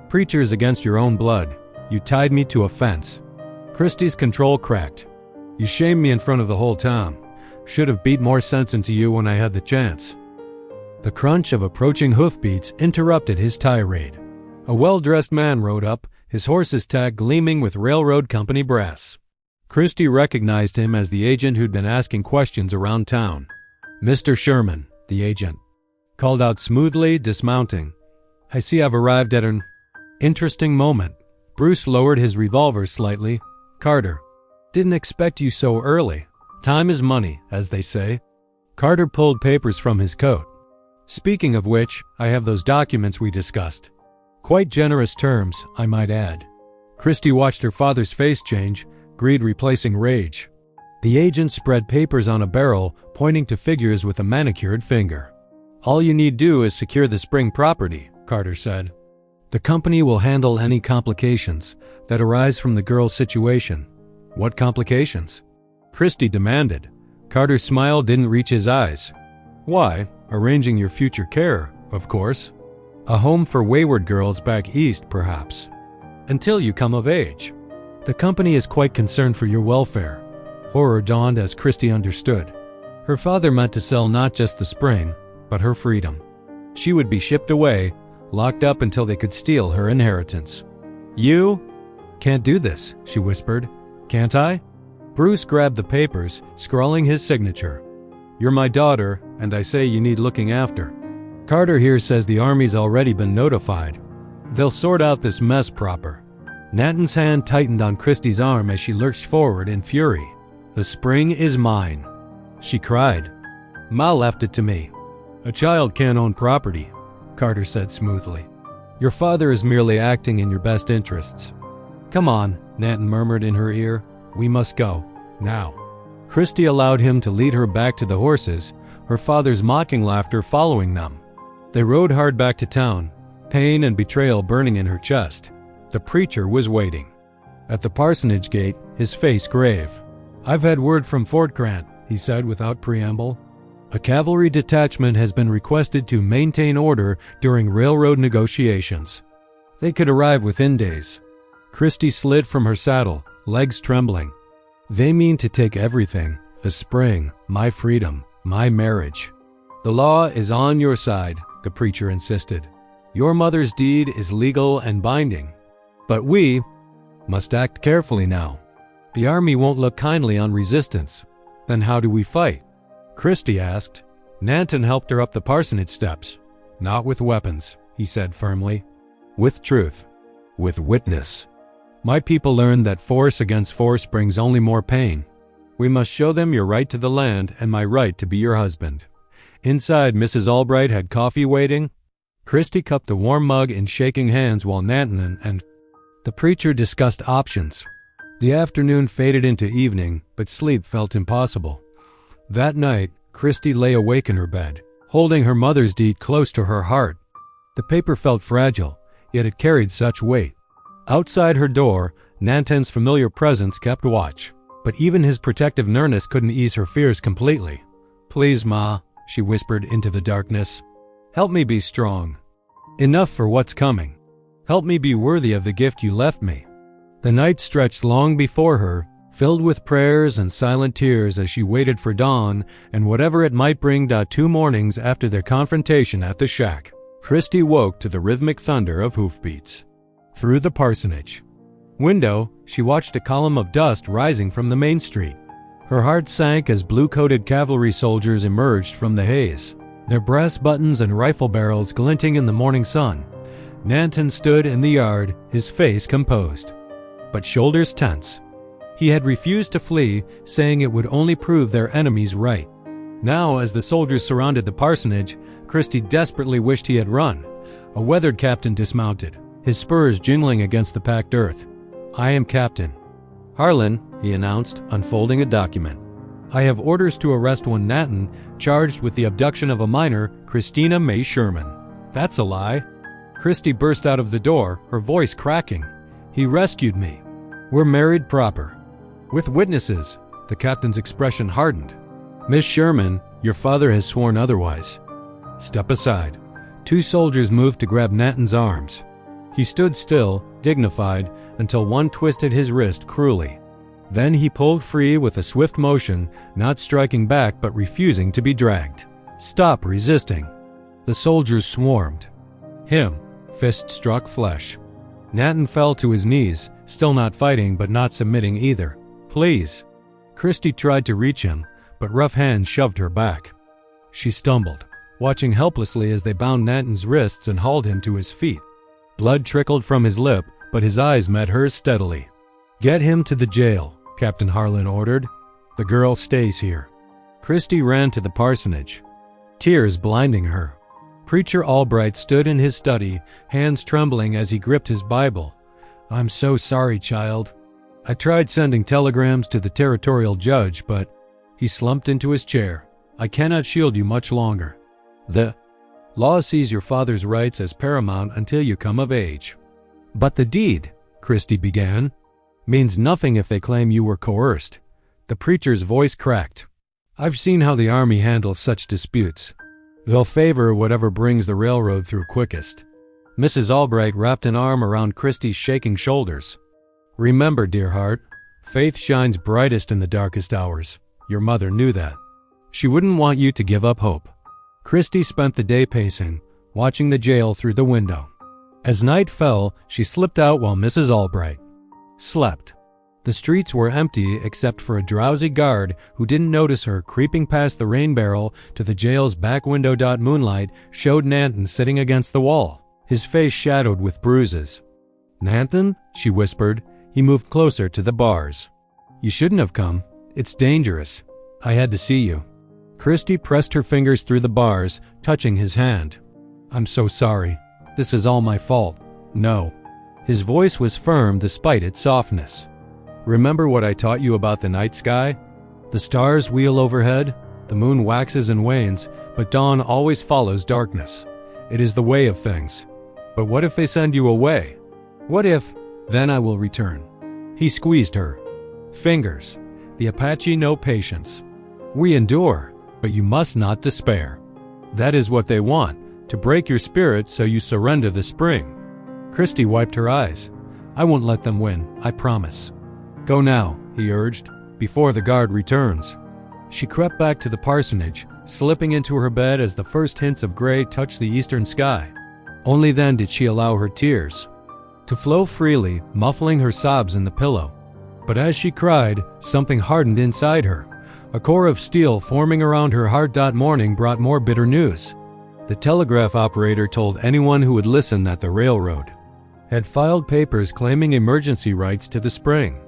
preachers against your own blood. You tied me to a fence." Christy's control cracked. "You shamed me in front of the whole town. Should have beat more sense into you when I had the chance." The crunch of approaching hoofbeats interrupted his tirade. A well-dressed man rode up, his horse's tag gleaming with railroad company brass. Christy recognized him as the agent who'd been asking questions around town. "Mr. Sherman," the agent called out smoothly, dismounting. "I see I've arrived at an interesting moment." Bruce lowered his revolver slightly. "Carter, didn't expect you so early. Time is money, as they say." Carter pulled papers from his coat. "Speaking of which, I have those documents we discussed. Quite generous terms, I might add." Christy watched her father's face change, greed replacing rage. The agent spread papers on a barrel, pointing to figures with a manicured finger. "All you need do is secure the spring property," Carter said. "The company will handle any complications that arise from the girl's situation." "What complications?" Christy demanded. Carter's smile didn't reach his eyes. "Why, arranging your future care, of course. A home for wayward girls back east, perhaps. Until you come of age. The company is quite concerned for your welfare." Horror dawned as Christy understood. Her father meant to sell not just the spring, but her freedom. She would be shipped away, locked up until they could steal her inheritance. "You can't do this," she whispered. "Can't I?" Bruce grabbed the papers, scrawling his signature. "You're my daughter, and I say you need looking after. Carter here says the Army's already been notified. They'll sort out this mess proper." Nathan's hand tightened on Christy's arm as she lurched forward in fury. "The spring is mine," she cried. "Ma left it to me." "A child can't own property," Carter said smoothly. "Your father is merely acting in your best interests." "Come on," Nathan murmured in her ear. "We must go. Now." Christy allowed him to lead her back to the horses, her father's mocking laughter following them. They rode hard back to town, pain and betrayal burning in her chest. The preacher was waiting. At the parsonage gate, his face grave. "I've had word from Fort Grant," he said without preamble. "A cavalry detachment has been requested to maintain order during railroad negotiations. They could arrive within days." Christy slid from her saddle, legs trembling. "They mean to take everything, the spring, my freedom, my marriage." "The law is on your side," the preacher insisted. "Your mother's deed is legal and binding. But we must act carefully now. The Army won't look kindly on resistance. Then how do we fight?" Christy asked. Nanton helped her up the parsonage steps. "Not with weapons," he said firmly. "With truth. With witness. My people learned that force against force brings only more pain. We must show them your right to the land and my right to be your husband." Inside, Mrs. Albright had coffee waiting. Christy cupped a warm mug in shaking hands while Nanton and the preacher discussed options. The afternoon faded into evening, but sleep felt impossible. That night, Christy lay awake in her bed, holding her mother's deed close to her heart. The paper felt fragile, yet it carried such weight. Outside her door, Nanton's familiar presence kept watch, but even his protective nearness couldn't ease her fears completely. "Please, Ma," she whispered into the darkness. "Help me be strong. Enough for what's coming. Help me be worthy of the gift you left me." The night stretched long before her, filled with prayers and silent tears as she waited for dawn and whatever it might bring. 2 mornings after their confrontation at the shack, Christy woke to the rhythmic thunder of hoofbeats. Through the parsonage window, she watched a column of dust rising from the main street. Her heart sank as blue-coated cavalry soldiers emerged from the haze, their brass buttons and rifle barrels glinting in the morning sun. Nanton stood in the yard, his face composed, but shoulders tense. He had refused to flee, saying it would only prove their enemies right. Now, as the soldiers surrounded the parsonage, Christy desperately wished he had run. A weathered captain dismounted, his spurs jingling against the packed earth. "I am Captain Harlan," he announced, unfolding a document. "I have orders to arrest one Nanton, charged with the abduction of a minor, Christina May Sherman." "That's a lie." Christy burst out of the door, her voice cracking. "He rescued me. We're married proper. With witnesses." The captain's expression hardened. "Miss Sherman, your father has sworn otherwise." "Step aside." Two soldiers moved to grab Nanton's arms. He stood still, dignified, until one twisted his wrist cruelly. Then he pulled free with a swift motion, not striking back but refusing to be dragged. "Stop resisting." The soldiers swarmed. Him. Fist struck flesh. Nanton fell to his knees, still not fighting but not submitting either. "Please." Christy tried to reach him, but rough hands shoved her back. She stumbled, watching helplessly as they bound Nanton's wrists and hauled him to his feet. Blood trickled from his lip, but his eyes met hers steadily. "Get him to the jail," Captain Harlan ordered. "The girl stays here." Christy ran to the parsonage, tears blinding her. Preacher Albright stood in his study, hands trembling as he gripped his Bible. "I'm so sorry, child. I tried sending telegrams to the territorial judge, but..." He slumped into his chair. "I cannot shield you much longer. The law sees your father's rights as paramount until you come of age." "But the deed," Christy began, "means nothing if they claim you were coerced." The preacher's voice cracked. "I've seen how the Army handles such disputes. They'll favor whatever brings the railroad through quickest." Mrs. Albright wrapped an arm around Christy's shaking shoulders. "Remember, dear heart, faith shines brightest in the darkest hours. Your mother knew that. She wouldn't want you to give up hope." Christy spent the day pacing, watching the jail through the window. As night fell, she slipped out while Mrs. Albright slept. The streets were empty except for a drowsy guard who didn't notice her creeping past the rain barrel to the jail's back window. Moonlight showed Nanton sitting against the wall, his face shadowed with bruises. "Nanton?" she whispered. He moved closer to the bars. "You shouldn't have come. It's dangerous. I had to see you." Christy pressed her fingers through the bars, touching his hand. "I'm so sorry. This is all my fault." "No." His voice was firm despite its softness. "Remember what I taught you about the night sky? The stars wheel overhead, the moon waxes and wanes, but dawn always follows darkness. It is the way of things. But what if they send you away? What if, then I will return." He squeezed her fingers. "The Apache know patience. We endure, but you must not despair. That is what they want, to break your spirit so you surrender the spring." Christy wiped her eyes. "I won't let them win, I promise." "Go now," he urged, "before the guard returns." She crept back to the parsonage, slipping into her bed as the first hints of gray touched the eastern sky. Only then did she allow her tears to flow freely, muffling her sobs in the pillow. But as she cried, something hardened inside her. A core of steel forming around her heart. Morning brought more bitter news. The telegraph operator told anyone who would listen that the railroad had filed papers claiming emergency rights to the spring.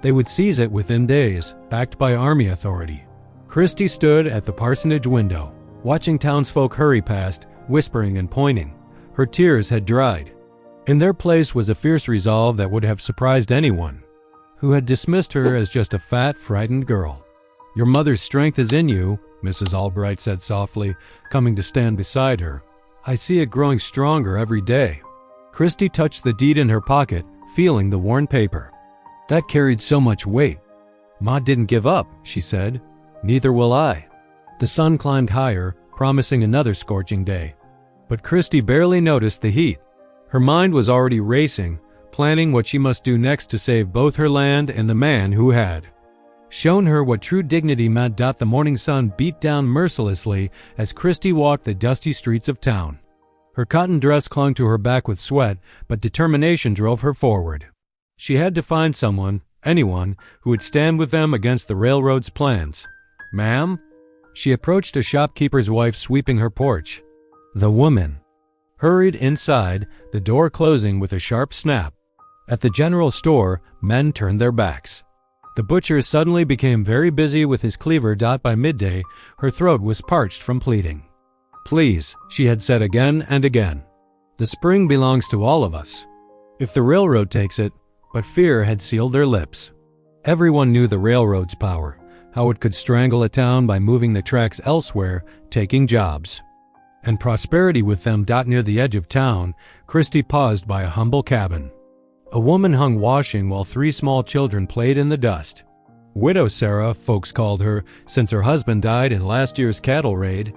They would seize it within days, backed by Army authority. Christy stood at the parsonage window, watching townsfolk hurry past, whispering and pointing. Her tears had dried. In their place was a fierce resolve that would have surprised anyone who had dismissed her as just a fat, frightened girl. "Your mother's strength is in you," Mrs. Albright said softly, coming to stand beside her. "I see it growing stronger every day." Christy touched the deed in her pocket, feeling the worn paper. That carried so much weight. "Ma didn't give up," she said. "Neither will I." The sun climbed higher, promising another scorching day. But Christy barely noticed the heat. Her mind was already racing, planning what she must do next to save both her land and the man who had shown her what true dignity meant. The morning sun beat down mercilessly as Christy walked the dusty streets of town. Her cotton dress clung to her back with sweat, but determination drove her forward. She had to find someone, anyone, who would stand with them against the railroad's plans. "Ma'am?" She approached a shopkeeper's wife sweeping her porch. The woman hurried inside, the door closing with a sharp snap. At the general store, men turned their backs. The butcher suddenly became very busy with his cleaver. By midday, her throat was parched from pleading. "Please," she had said again and again. "The spring belongs to all of us. If the railroad takes it," but fear had sealed their lips. Everyone knew the railroad's power, how it could strangle a town by moving the tracks elsewhere, taking jobs. and prosperity with them. Near the edge of town, Christy paused by a humble cabin. A woman hung washing while three small children played in the dust. Widow Sarah, folks called her, since her husband died in last year's cattle raid.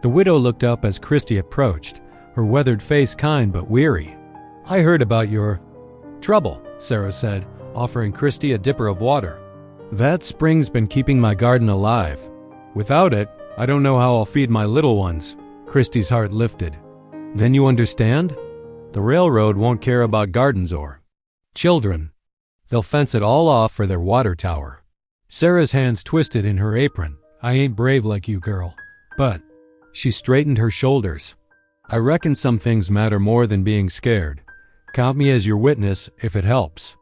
The widow looked up as Christy approached, her weathered face kind but weary. "I heard about your trouble," Sarah said, offering Christy a dipper of water. "That spring's been keeping my garden alive. Without it, I don't know how I'll feed my little ones." Christy's heart lifted. "Then you understand? The railroad won't care about gardens or children. They'll fence it all off for their water tower." Sarah's hands twisted in her apron. "I ain't brave like you, girl, but—" She straightened her shoulders. "I reckon some things matter more than being scared. Count me as your witness if it helps."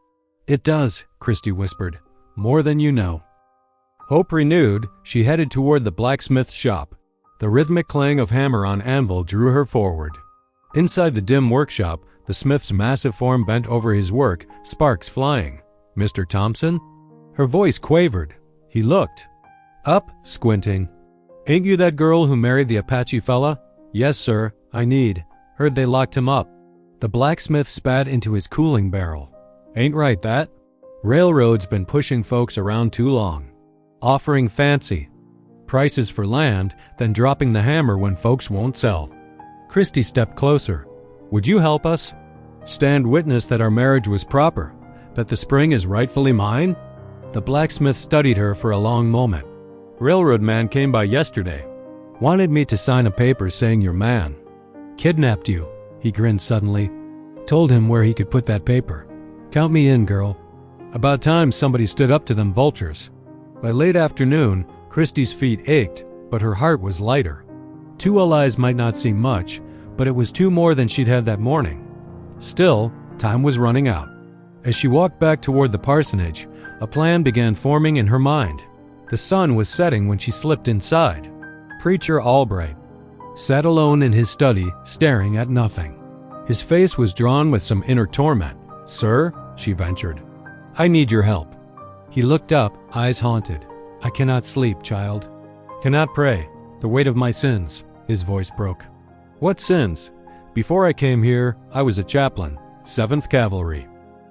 "It does," Christy whispered. "More than you know." Hope renewed, she headed toward the blacksmith's shop. The rhythmic clang of hammer on anvil drew her forward. Inside the dim workshop, the smith's massive form bent over his work, sparks flying. "Mr. Thompson?" Her voice quavered. He looked up, squinting. "Ain't you that girl who married the Apache fella?" "Yes, sir. Heard they locked him up." The blacksmith spat into his cooling barrel. "Ain't right, that? Railroad's been pushing folks around too long. Offering fancy prices for land, then dropping the hammer when folks won't sell." Christy stepped closer. "Would you help us? Stand witness that our marriage was proper, that the spring is rightfully mine?" The blacksmith studied her for a long moment. "Railroad man came by yesterday. Wanted me to sign a paper saying your man kidnapped you." He grinned suddenly. "Told him where he could put that paper. Count me in, girl." About time somebody stood up to them vultures. By late afternoon, Christy's feet ached, but her heart was lighter. 2 allies might not seem much, but it was 2 more than she'd had that morning. Still, time was running out. As she walked back toward the parsonage, a plan began forming in her mind. The sun was setting when she slipped inside. Preacher Albright sat alone in his study, staring at nothing. His face was drawn with some inner torment. "Sir," she ventured, "I need your help." He looked up, eyes haunted. "I cannot sleep, child. Cannot pray. The weight of my sins." His voice broke. "What sins? Before I came here, I was a chaplain, 7th Cavalry."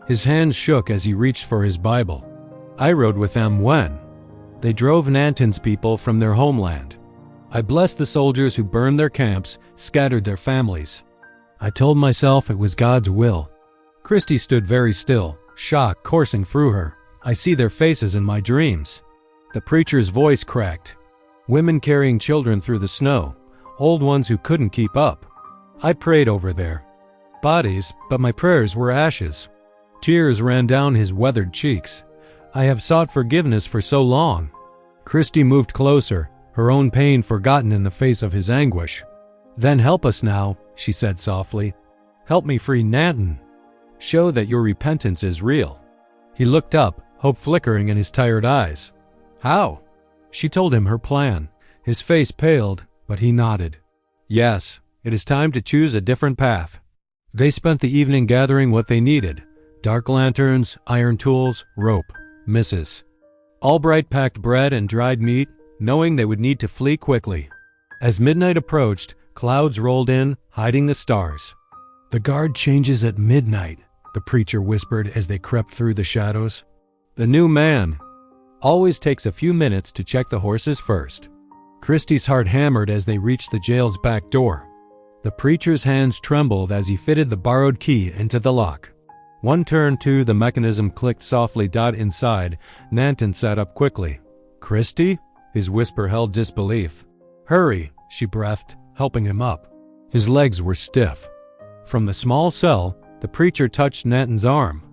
His hands shook as he reached for his Bible. "I rode with them when they drove Nanton's people from their homeland. I blessed the soldiers who burned their camps, scattered their families. I told myself it was God's will." Christy stood very still, shock coursing through her. "I see their faces in my dreams." The preacher's voice cracked. "Women carrying children through the snow, old ones who couldn't keep up. I prayed over their bodies, but my prayers were ashes." Tears ran down his weathered cheeks. "I have sought forgiveness for so long." Christy moved closer, her own pain forgotten in the face of his anguish. "Then help us now," she said softly. "Help me free Nanton. Show that your repentance is real." He looked up, hope flickering in his tired eyes. "How?" She told him her plan. His face paled, but he nodded. "Yes, it is time to choose a different path." They spent the evening gathering what they needed: dark lanterns, iron tools, rope. Mrs. Albright packed bread and dried meat, knowing they would need to flee quickly. As midnight approached, clouds rolled in, hiding the stars. "The guard changes at midnight," the preacher whispered as they crept through the shadows. "The new man always takes a few minutes to check the horses first." Christy's heart hammered as they reached the jail's back door. The preacher's hands trembled as he fitted the borrowed key into the lock. One turn, two, the mechanism clicked softly. Inside, Nanton sat up quickly. "Christy?" His whisper held disbelief. "Hurry," she breathed, helping him up. His legs were stiff. From the small cell, the preacher touched Nanton's arm.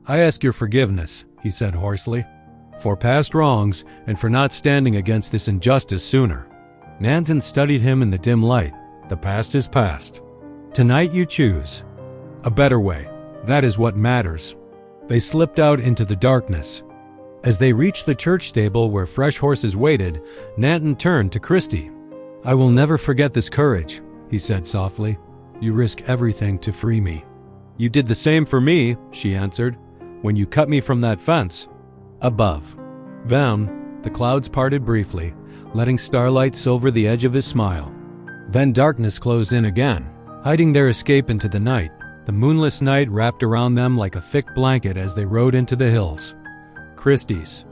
"I ask your forgiveness," he said hoarsely, "for past wrongs and for not standing against this injustice sooner." Nanton studied him in the dim light. "The past is past. Tonight you choose a better way. That is what matters." They slipped out into the darkness. As they reached the church stable where fresh horses waited, Nanton turned to Christy. "I will never forget this courage," he said softly. "You risk everything to free me." "You did the same for me," she answered, "when you cut me from that fence." Above them, the clouds parted briefly, letting starlight silver the edge of his smile. Then darkness closed in again, hiding their escape into the night. The moonless night wrapped around them like a thick blanket as they rode into the hills. Christie's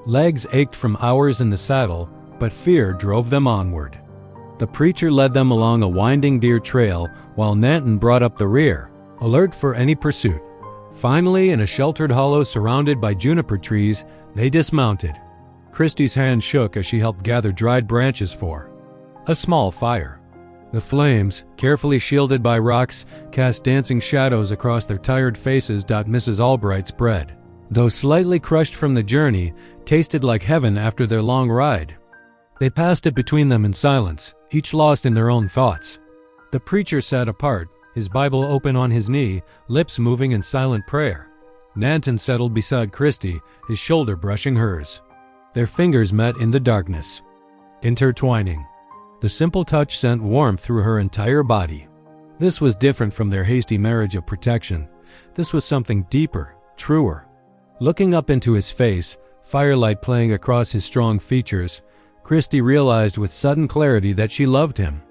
legs ached from hours in the saddle, but fear drove them onward. The preacher led them along a winding deer trail while Nanton brought up the rear, alert for any pursuit. Finally, in a sheltered hollow surrounded by juniper trees, they dismounted. Christie's hand shook as she helped gather dried branches for a small fire. The flames, carefully shielded by rocks, cast dancing shadows across their tired faces. Mrs. Albright's bread, though slightly crushed from the journey, tasted like heaven after their long ride. They passed it between them in silence, each lost in their own thoughts. The preacher sat apart, his Bible open on his knee, lips moving in silent prayer. Nanton settled beside Christie, his shoulder brushing hers. Their fingers met in the darkness, intertwining. The simple touch sent warmth through her entire body. This was different from their hasty marriage of protection. This was something deeper, truer. Looking up into his face, firelight playing across his strong features, Christie realized with sudden clarity that she loved him,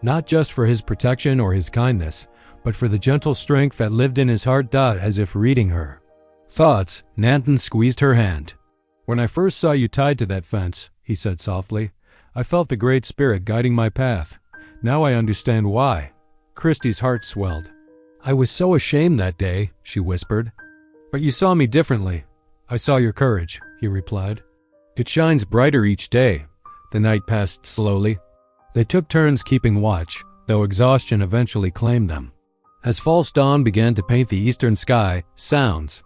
not just for his protection or his kindness, but for the gentle strength that lived in his heart. As if reading her thoughts, Nanton squeezed her hand. "When I first saw you tied to that fence," he said softly, "I felt the Great Spirit guiding my path. Now I understand why." Christie's heart swelled. "I was so ashamed that day," she whispered. "But you saw me differently." "I saw your courage," he replied. "It shines brighter each day." The night passed slowly. They took turns keeping watch, though exhaustion eventually claimed them. As false dawn began to paint the eastern sky, sounds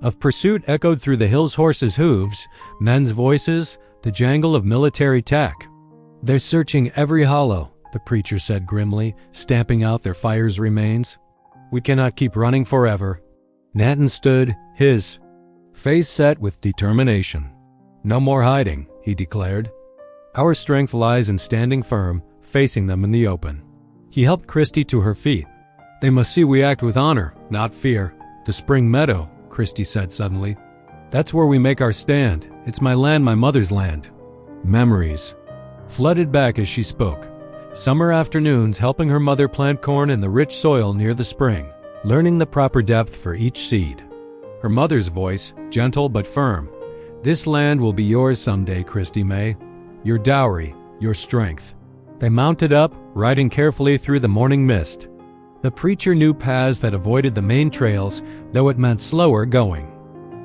of pursuit echoed through the hills, horses' hooves, men's voices, the jangle of military tack. "They're searching every hollow," the preacher said grimly, stamping out their fire's remains. "We cannot keep running forever." Nanton stood, his face set with determination. "No more hiding," he declared. "Our strength lies in standing firm, facing them in the open." He helped Christie to her feet. "They must see we act with honor, not fear." "The spring meadow," Christie said suddenly. "That's where we make our stand. It's my land, my mother's land." Memories flooded back as she spoke. Summer afternoons helping her mother plant corn in the rich soil near the spring, learning the proper depth for each seed. Her mother's voice, gentle but firm. "This land will be yours someday, Christie May. Your dowry, your strength." They mounted up, riding carefully through the morning mist. The preacher knew paths that avoided the main trails, though it meant slower going.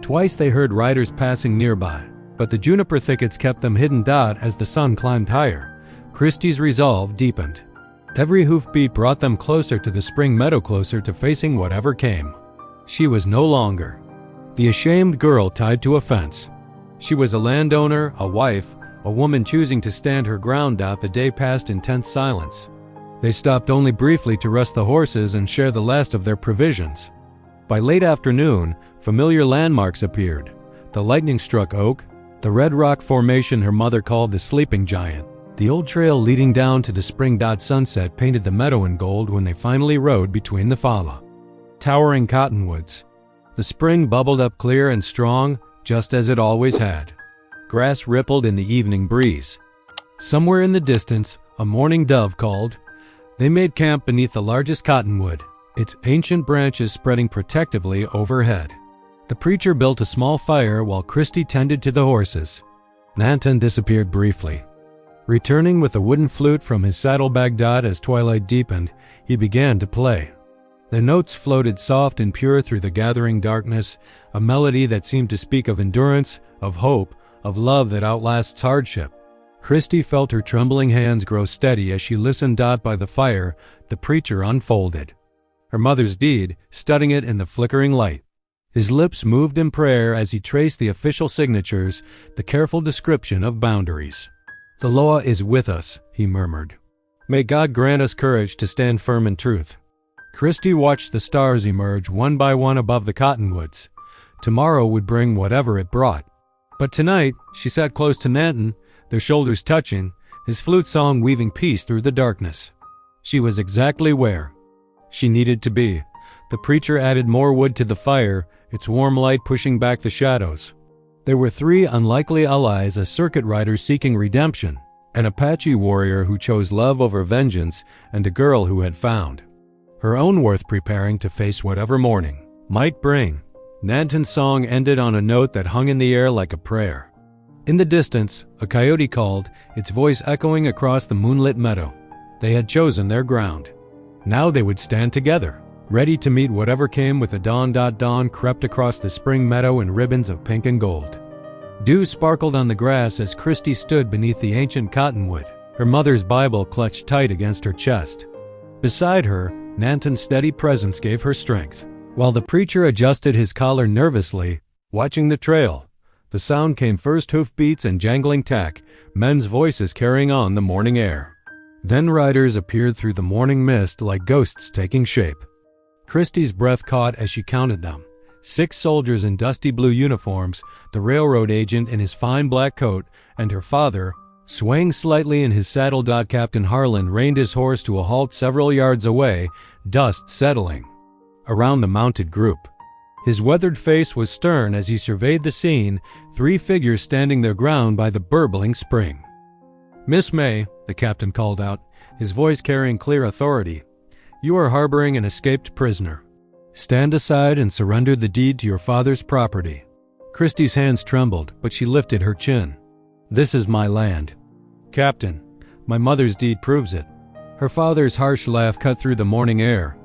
Twice they heard riders passing nearby, but the juniper thickets kept them hidden. As the sun climbed higher, Christie's resolve deepened. Every hoofbeat brought them closer to the spring meadow, closer to facing whatever came. She was no longer the ashamed girl tied to a fence. She was a landowner, a wife, a woman choosing to stand her ground. The day passed in tense silence. They stopped only briefly to rest the horses and share the last of their provisions. By late afternoon, familiar landmarks appeared. The lightning-struck oak, the red rock formation her mother called the Sleeping Giant, the old trail leading down to the spring. Sunset painted the meadow in gold when they finally rode between the fallow, towering cottonwoods. The spring bubbled up clear and strong, just as it always had. Grass rippled in the evening breeze. Somewhere in the distance, a mourning dove called. They made camp beneath the largest cottonwood, its ancient branches spreading protectively overhead. The preacher built a small fire while Christie tended to the horses. Nanton disappeared briefly. Returning with a wooden flute from his saddlebag. As twilight deepened, he began to play. The notes floated soft and pure through the gathering darkness, a melody that seemed to speak of endurance, of hope, of love that outlasts hardship. Christie felt her trembling hands grow steady as she listened. By the fire, the preacher unfolded her mother's deed, studying it in the flickering light. His lips moved in prayer as he traced the official signatures, the careful description of boundaries. "The law is with us," he murmured. "May God grant us courage to stand firm in truth." Christie watched the stars emerge one by one above the cottonwoods. Tomorrow would bring whatever it brought. But tonight, she sat close to Nanton, their shoulders touching, his flute song weaving peace through the darkness. She was exactly where she needed to be. The preacher added more wood to the fire, its warm light pushing back the shadows. There were three unlikely allies, a circuit rider seeking redemption, an Apache warrior who chose love over vengeance, and a girl who had found her own worth, preparing to face whatever morning might bring. Nanton's song ended on a note that hung in the air like a prayer. In the distance, a coyote called, its voice echoing across the moonlit meadow. They had chosen their ground. Now they would stand together, ready to meet whatever came with the dawn. Dawn crept across the spring meadow in ribbons of pink and gold. Dew sparkled on the grass as Christy stood beneath the ancient cottonwood, her mother's Bible clutched tight against her chest. Beside her, Nanton's steady presence gave her strength. While the preacher adjusted his collar nervously, watching the trail, the sound came first hoofbeats and jangling tack, men's voices carrying on the morning air. Then riders appeared through the morning mist like ghosts taking shape. Christy's breath caught as she counted them. 6 soldiers in dusty blue uniforms, the railroad agent in his fine black coat, and her father, swaying slightly in his saddle. Captain Harlan reined his horse to a halt several yards away, dust settling around the mounted group. His weathered face was stern as he surveyed the scene, 3 figures standing their ground by the burbling spring. "Miss May," the captain called out, his voice carrying clear authority, "you are harboring an escaped prisoner. Stand aside and surrender the deed to your father's property." Christy's hands trembled, but she lifted her chin. "This is my land, Captain. My mother's deed proves it." Her father's harsh laugh cut through the morning air.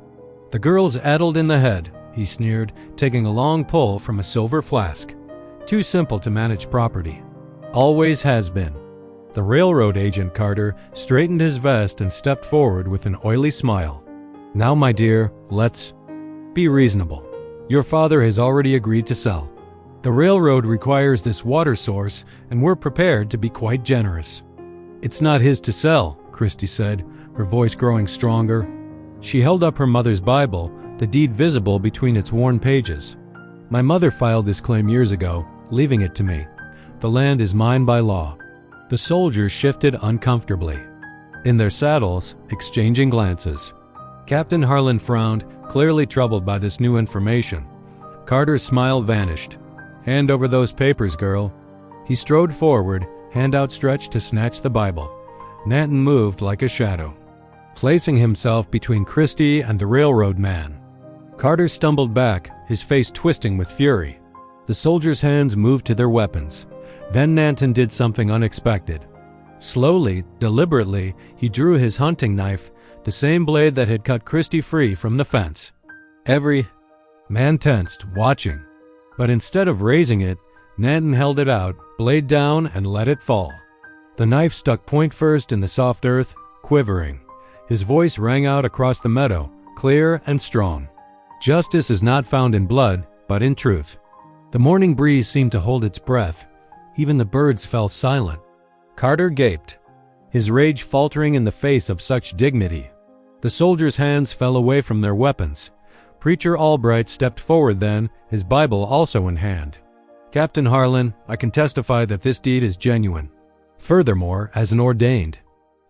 "The girl's addled in the head," he sneered, taking a long pull from a silver flask. "Too simple to manage property. Always has been." The railroad agent Carter straightened his vest and stepped forward with an oily smile. "Now, my dear, let's be reasonable. Your father has already agreed to sell. The railroad requires this water source, and we're prepared to be quite generous." "It's not his to sell," Christy said, her voice growing stronger. She held up her mother's Bible, the deed visible between its worn pages. "My mother filed this claim years ago, leaving it to me. The land is mine by law." The soldiers shifted uncomfortably in their saddles, exchanging glances. Captain Harlan frowned, clearly troubled by this new information. Carter's smile vanished. "Hand over those papers, girl." He strode forward, hand outstretched to snatch the Bible. Nanton moved like a shadow, placing himself between Christy and the railroad man. Carter stumbled back, his face twisting with fury. The soldiers' hands moved to their weapons. Then Nanton did something unexpected. Slowly, deliberately, he drew his hunting knife, the same blade that had cut Christy free from the fence. Every man tensed, watching. But instead of raising it, Nanton held it out, blade down, and let it fall. The knife stuck point first in the soft earth, quivering. His voice rang out across the meadow, clear and strong. "Justice is not found in blood, but in truth." The morning breeze seemed to hold its breath. Even the birds fell silent. Carter gaped, his rage faltering in the face of such dignity. The soldiers' hands fell away from their weapons. Preacher Albright stepped forward then, his Bible also in hand. "Captain Harlan, I can testify that this deed is genuine. Furthermore, as an ordained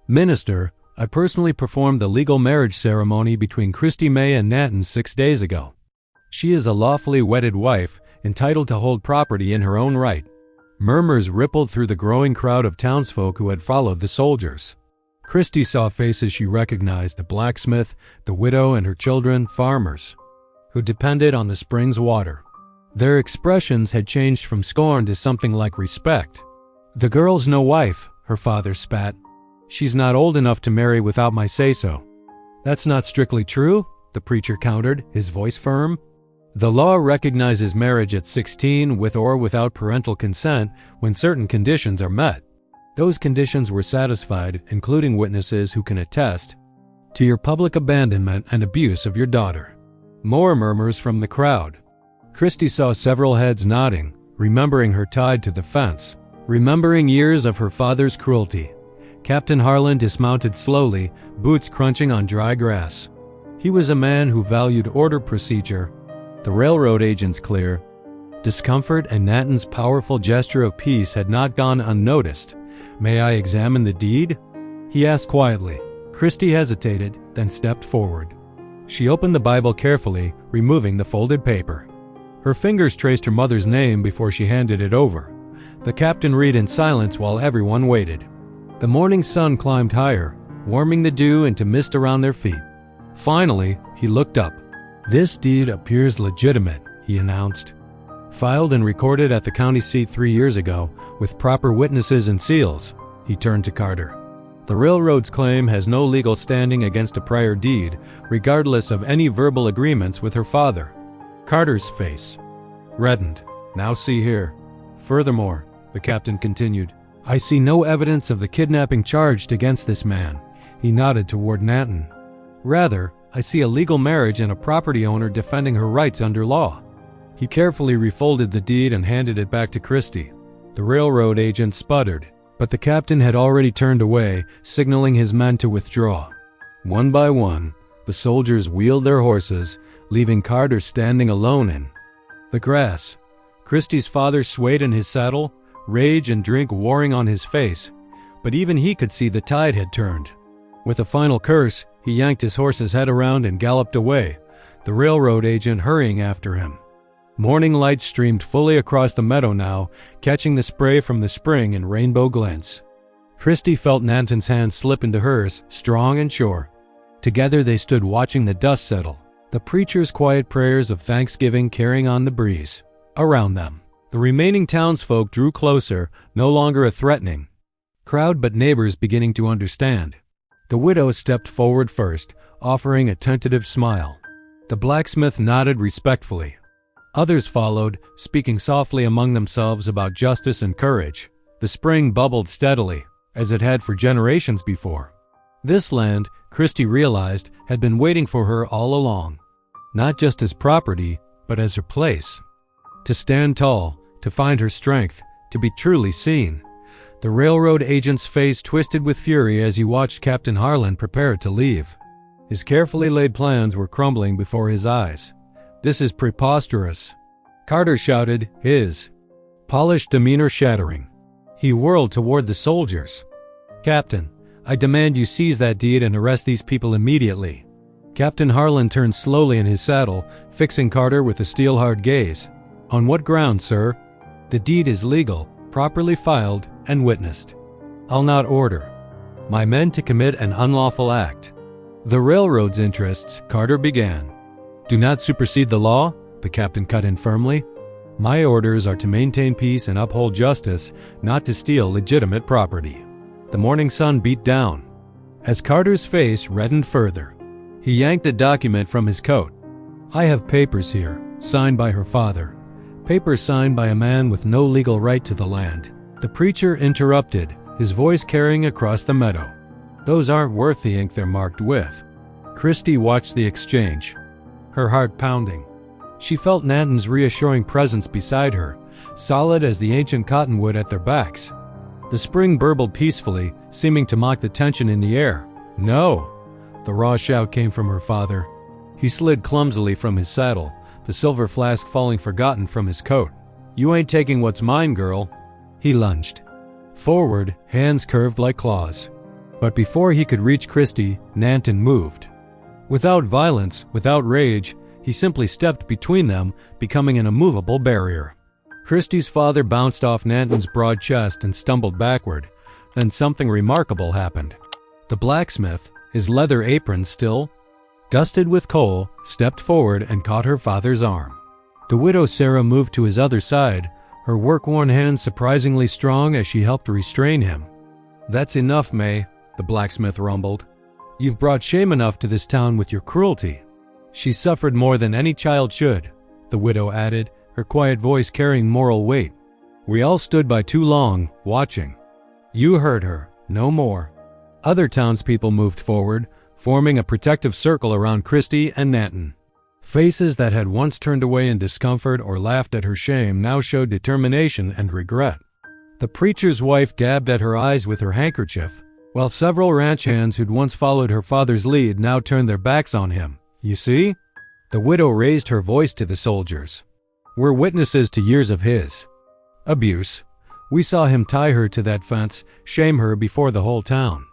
minister, I personally performed the legal marriage ceremony between Christy May and Nanton 6 days ago. She is a lawfully wedded wife, entitled to hold property in her own right." Murmurs rippled through the growing crowd of townsfolk who had followed the soldiers. Christy saw faces she recognized, the blacksmith, the widow and her children, farmers, who depended on the spring's water. Their expressions had changed from scorn to something like respect. "The girl's no wife," her father spat. "She's not old enough to marry without my say-so." "That's not strictly true," the preacher countered, his voice firm. "The law recognizes marriage at 16 with or without parental consent when certain conditions are met. Those conditions were satisfied, including witnesses who can attest to your public abandonment and abuse of your daughter." More murmurs from the crowd. Christy saw several heads nodding, remembering her tied to the fence, remembering years of her father's cruelty. Captain Harlan dismounted slowly, boots crunching on dry grass. He was a man who valued order, procedure. The railroad agent's clear discomfort and Nanton's powerful gesture of peace had not gone unnoticed. "May I examine the deed?" he asked quietly. Christy hesitated, then stepped forward. She opened the Bible carefully, removing the folded paper. Her fingers traced her mother's name before she handed it over. The captain read in silence while everyone waited. The morning sun climbed higher, warming the dew into mist around their feet. Finally, he looked up. "This deed appears legitimate," he announced. "Filed and recorded at the county seat 3 years ago, with proper witnesses and seals." He turned to Carter. "The railroad's claim has no legal standing against a prior deed, regardless of any verbal agreements with her father." Carter's face reddened. "Now see here. Furthermore," the captain continued, "I see no evidence of the kidnapping charged against this man." He nodded toward Nanton. "Rather, I see a legal marriage and a property owner defending her rights under law." He carefully refolded the deed and handed it back to Christie. The railroad agent sputtered, but the captain had already turned away, signaling his men to withdraw. One by one, the soldiers wheeled their horses, leaving Carter standing alone in the grass. Christie's father swayed in his saddle, rage and drink warring on his face, but even he could see the tide had turned. With a final curse, he yanked his horse's head around and galloped away, the railroad agent hurrying after him. Morning light streamed fully across the meadow now, catching the spray from the spring in rainbow glints. Christie felt Nanton's hand slip into hers, strong and sure. Together they stood watching the dust settle, the preacher's quiet prayers of thanksgiving carrying on the breeze. Around them, the remaining townsfolk drew closer, no longer a threatening crowd but neighbors beginning to understand. The widow stepped forward first, offering a tentative smile. The blacksmith nodded respectfully. Others followed, speaking softly among themselves about justice and courage. The spring bubbled steadily, as it had for generations before. This land, Christie realized, had been waiting for her all along, not just as property, but as her place. To stand tall, to find her strength, to be truly seen. The railroad agent's face twisted with fury as he watched Captain Harlan prepare to leave. His carefully laid plans were crumbling before his eyes. "This is preposterous," Carter shouted, his polished demeanor shattering. He whirled toward the soldiers. "Captain, I demand you seize that deed and arrest these people immediately." Captain Harlan turned slowly in his saddle, fixing Carter with a steel-hard gaze. "On what grounds, sir?" "The deed is legal, properly filed, and witnessed. I'll not order my men to commit an unlawful act." "The railroad's interests," Carter began, "do not supersede the law," the captain cut in firmly. "My orders are to maintain peace and uphold justice, not to steal legitimate property." The morning sun beat down. As Carter's face reddened further, he yanked a document from his coat. "I have papers here, signed by her father. Papers signed by a man with no legal right to the land." The preacher interrupted, his voice carrying across the meadow. "Those aren't worth the ink they're marked with." Christie watched the exchange, her heart pounding. She felt Nanton's reassuring presence beside her, solid as the ancient cottonwood at their backs. The spring burbled peacefully, seeming to mock the tension in the air. "No!" The raw shout came from her father. He slid clumsily from his saddle, the silver flask falling forgotten from his coat. "You ain't taking what's mine, girl." He lunged forward, hands curved like claws. But before he could reach Christie, Nanton moved. Without violence, without rage, he simply stepped between them, becoming an immovable barrier. Christie's father bounced off Nanton's broad chest and stumbled backward. Then something remarkable happened. The blacksmith, his leather apron still dusted with coal, stepped forward and caught her father's arm. The widow Sarah moved to his other side, her work-worn hands surprisingly strong as she helped restrain him. "That's enough, May," the blacksmith rumbled. "You've brought shame enough to this town with your cruelty." "She suffered more than any child should," the widow added, her quiet voice carrying moral weight. "We all stood by too long, watching. You heard her, no more." Other townspeople moved forward, forming a protective circle around Christie and Nanton. Faces that had once turned away in discomfort or laughed at her shame now showed determination and regret. The preacher's wife dabbed at her eyes with her handkerchief, while several ranch hands who'd once followed her father's lead now turned their backs on him. "You see?" The widow raised her voice to the soldiers. "We're witnesses to years of his abuse. We saw him tie her to that fence, shame her before the whole town.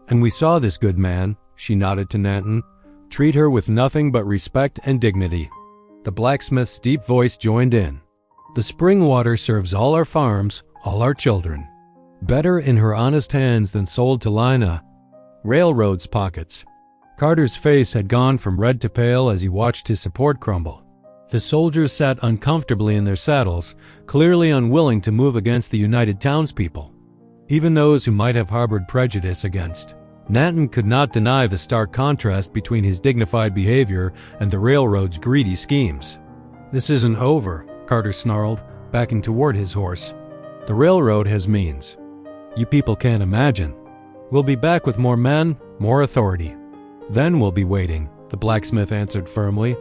And we saw this good man," she nodded to Nanton, "treat her with nothing but respect and dignity." The blacksmith's deep voice joined in. "The spring water serves all our farms, all our children. Better in her honest hands than sold to Lina. Railroad's pockets. Carter's face had gone from red to pale as he watched his support crumble. The soldiers sat uncomfortably in their saddles, clearly unwilling to move against the united townspeople, even those who might have harbored prejudice against. Nanton could not deny the stark contrast between his dignified behavior and the railroad's greedy schemes. "This isn't over," Carter snarled, backing toward his horse. "The railroad has means. You people can't imagine. We'll be back with more men, more authority. Then we'll be waiting," the blacksmith answered firmly.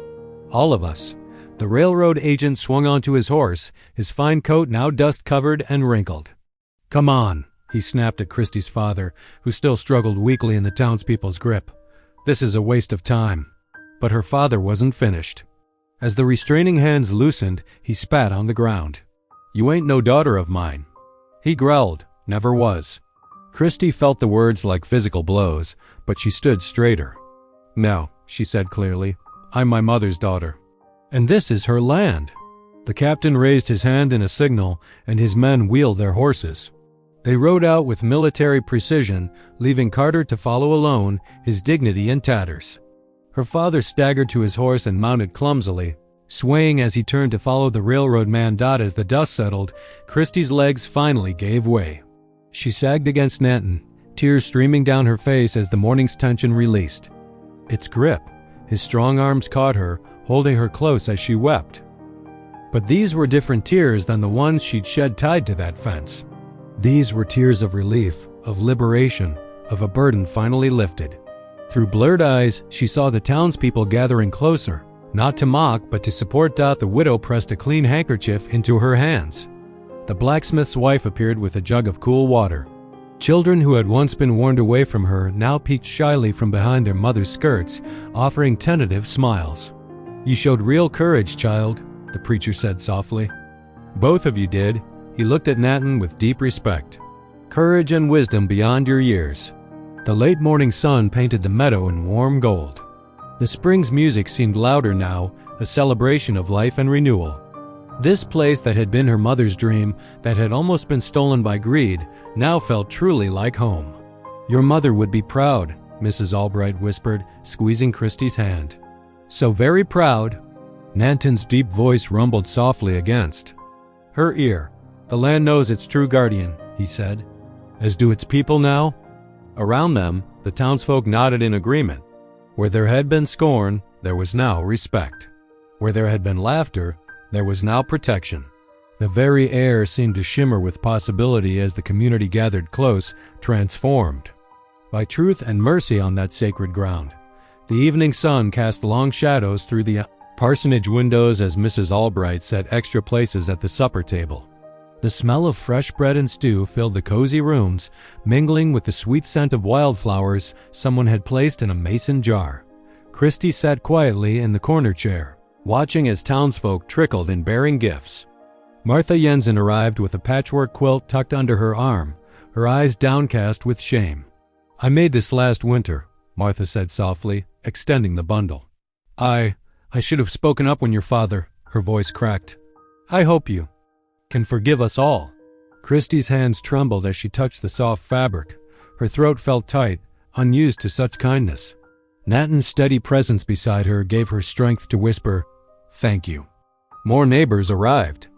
"All of us." The railroad agent swung onto his horse, his fine coat now dust-covered and wrinkled. "Come on," he snapped at Christie's father, who still struggled weakly in the townspeople's grip. "This is a waste of time." But her father wasn't finished. As the restraining hands loosened, he spat on the ground. "You ain't no daughter of mine." He growled, "Never was." Christie felt the words like physical blows, but she stood straighter. "No," she said clearly, "I'm my mother's daughter. And this is her land." The captain raised his hand in a signal, and his men wheeled their horses. They rode out with military precision, leaving Carter to follow alone, his dignity in tatters. Her father staggered to his horse and mounted clumsily, swaying as he turned to follow the railroad man. As the dust settled, Christie's legs finally gave way. She sagged against Nanton, tears streaming down her face as the morning's tension released. Its grip, his strong arms caught her, holding her close as she wept. But these were different tears than the ones she'd shed tied to that fence. These were tears of relief, of liberation, of a burden finally lifted. Through blurred eyes, she saw the townspeople gathering closer, not to mock but to support. The widow pressed a clean handkerchief into her hands. The blacksmith's wife appeared with a jug of cool water. Children who had once been warned away from her now peeked shyly from behind their mother's skirts, offering tentative smiles. "You showed real courage, child," the preacher said softly. "Both of you did." He looked at Nanton with deep respect. "Courage and wisdom beyond your years." The late morning sun painted the meadow in warm gold. The spring's music seemed louder now, a celebration of life and renewal. This place that had been her mother's dream, that had almost been stolen by greed, now felt truly like home. "Your mother would be proud," Mrs. Albright whispered, squeezing Christie's hand. "So very proud." Nanton's deep voice rumbled softly against her ear. "The land knows its true guardian," he said. "As do its people now." Around them, the townsfolk nodded in agreement. Where there had been scorn, there was now respect. Where there had been laughter, there was now protection. The very air seemed to shimmer with possibility as the community gathered close, transformed by truth and mercy on that sacred ground. The evening sun cast long shadows through the parsonage windows as Mrs. Albright set extra places at the supper table. The smell of fresh bread and stew filled the cozy rooms, mingling with the sweet scent of wildflowers someone had placed in a mason jar. Christie sat quietly in the corner chair, watching as townsfolk trickled in bearing gifts. Martha Jensen arrived with a patchwork quilt tucked under her arm, her eyes downcast with shame. "I made this last winter," Martha said softly, extending the bundle. I should have spoken up when your father," her voice cracked. "I hope you can forgive us all." Christie's hands trembled as she touched the soft fabric. Her throat felt tight, unused to such kindness. Nanton's steady presence beside her gave her strength to whisper, "Thank you." More neighbors arrived.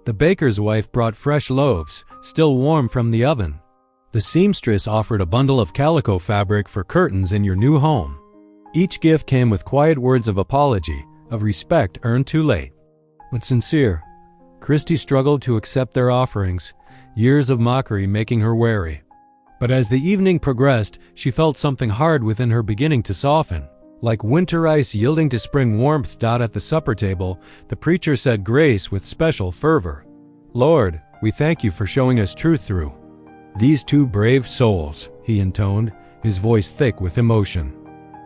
The baker's wife brought fresh loaves, still warm from the oven. The seamstress offered a bundle of calico fabric for curtains in your new home. Each gift came with quiet words of apology, of respect earned too late, but sincere. Christie struggled to accept their offerings, years of mockery making her wary. But as the evening progressed, she felt something hard within her beginning to soften, like winter ice yielding to spring warmth. At the supper table, the preacher said grace with special fervor. "Lord, we thank you for showing us truth through these two brave souls," he intoned, his voice thick with emotion.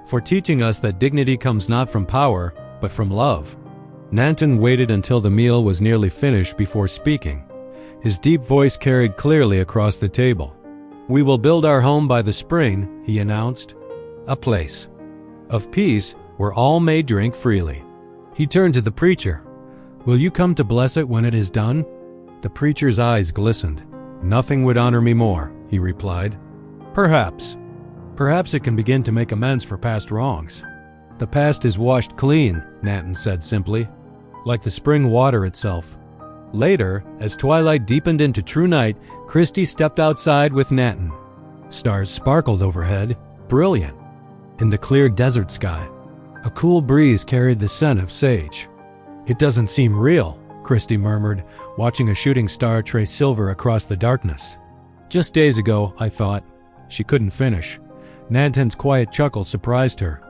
"For teaching us that dignity comes not from power, but from love." Nanton waited until the meal was nearly finished before speaking. His deep voice carried clearly across the table. "We will build our home by the spring," he announced. "A place of peace where all may drink freely." He turned to the preacher. "Will you come to bless it when it is done?" The preacher's eyes glistened. "Nothing would honor me more," he replied. "Perhaps. Perhaps it can begin to make amends for past wrongs." "The past is washed clean," Nanton said simply, "like the spring water itself." Later, as twilight deepened into true night, Christy stepped outside with Nanton. Stars sparkled overhead, brilliant. In the clear desert sky, a cool breeze carried the scent of sage. "It doesn't seem real," Christy murmured, watching a shooting star trace silver across the darkness. "Just days ago, I thought." She couldn't finish. Nanton's quiet chuckle surprised her.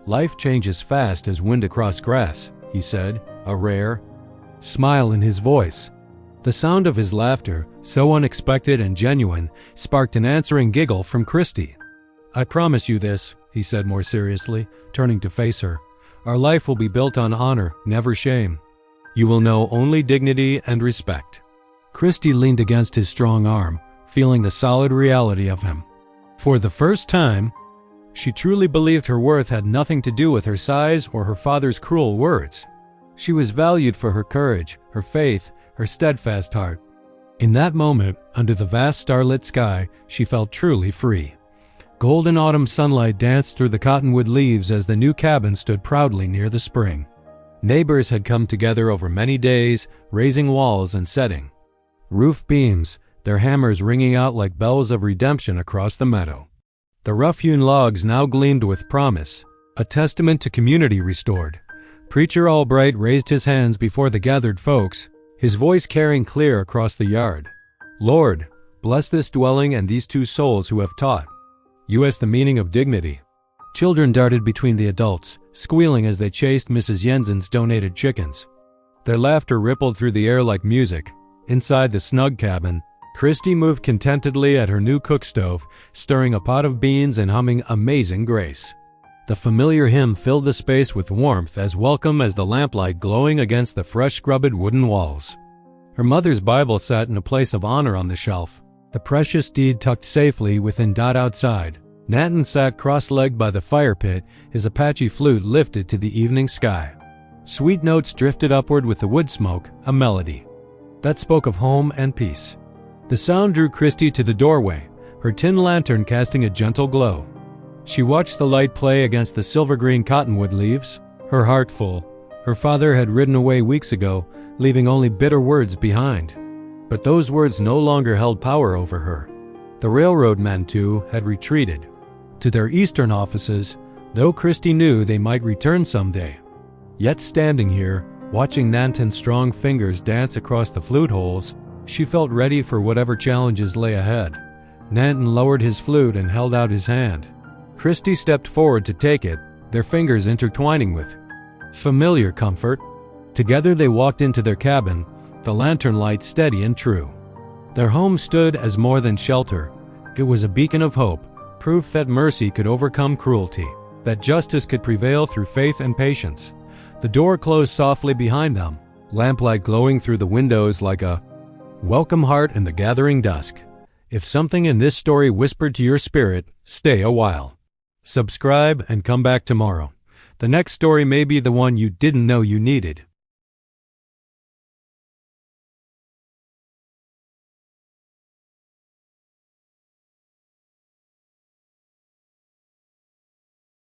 "Life changes fast as wind across grass," he said, a rare smile in his voice. The sound of his laughter, so unexpected and genuine, sparked an answering giggle from Christy. "I promise you this," he said more seriously, turning to face her. "Our life will be built on honor, never shame. You will know only dignity and respect." Christy leaned against his strong arm, feeling the solid reality of him. For the first time, she truly believed her worth had nothing to do with her size or her father's cruel words. She was valued for her courage, her faith, her steadfast heart. In that moment, under the vast starlit sky, she felt truly free. Golden autumn sunlight danced through the cottonwood leaves as the new cabin stood proudly near the spring. Neighbors had come together over many days, raising walls and setting roof beams, their hammers ringing out like bells of redemption across the meadow. The rough-hewn logs now gleamed with promise, a testament to community restored. Preacher Albright raised his hands before the gathered folks, his voice carrying clear across the yard. "Lord, bless this dwelling and these two souls who have taught us the meaning of dignity." Children darted between the adults, squealing as they chased Mrs. Jensen's donated chickens. Their laughter rippled through the air like music. Inside the snug cabin, Christy moved contentedly at her new cook stove, stirring a pot of beans and humming Amazing Grace. The familiar hymn filled the space with warmth, as welcome as the lamplight glowing against the fresh scrubbed wooden walls. Her mother's Bible sat in a place of honor on the shelf, the precious deed tucked safely within dot outside. Nanton sat cross-legged by the fire pit, his Apache flute lifted to the evening sky. Sweet notes drifted upward with the wood smoke, a melody that spoke of home and peace. The sound drew Christy to the doorway, her tin lantern casting a gentle glow. She watched the light play against the silver-green cottonwood leaves, her heart full. Her father had ridden away weeks ago, leaving only bitter words behind. But those words no longer held power over her. The railroad men, too, had retreated to their eastern offices, though Christy knew they might return someday. Yet standing here, watching Nanton's strong fingers dance across the flute holes, she felt ready for whatever challenges lay ahead. Nanton lowered his flute and held out his hand. Christy stepped forward to take it, their fingers intertwining with familiar comfort. Together they walked into their cabin, the lantern light steady and true. Their home stood as more than shelter. It was a beacon of hope, proof that mercy could overcome cruelty, that justice could prevail through faith and patience. The door closed softly behind them, lamplight glowing through the windows like a welcome heart in the gathering dusk. If something in this story whispered to your spirit, stay a while. Subscribe and come back tomorrow. The next story may be the one you didn't know you needed.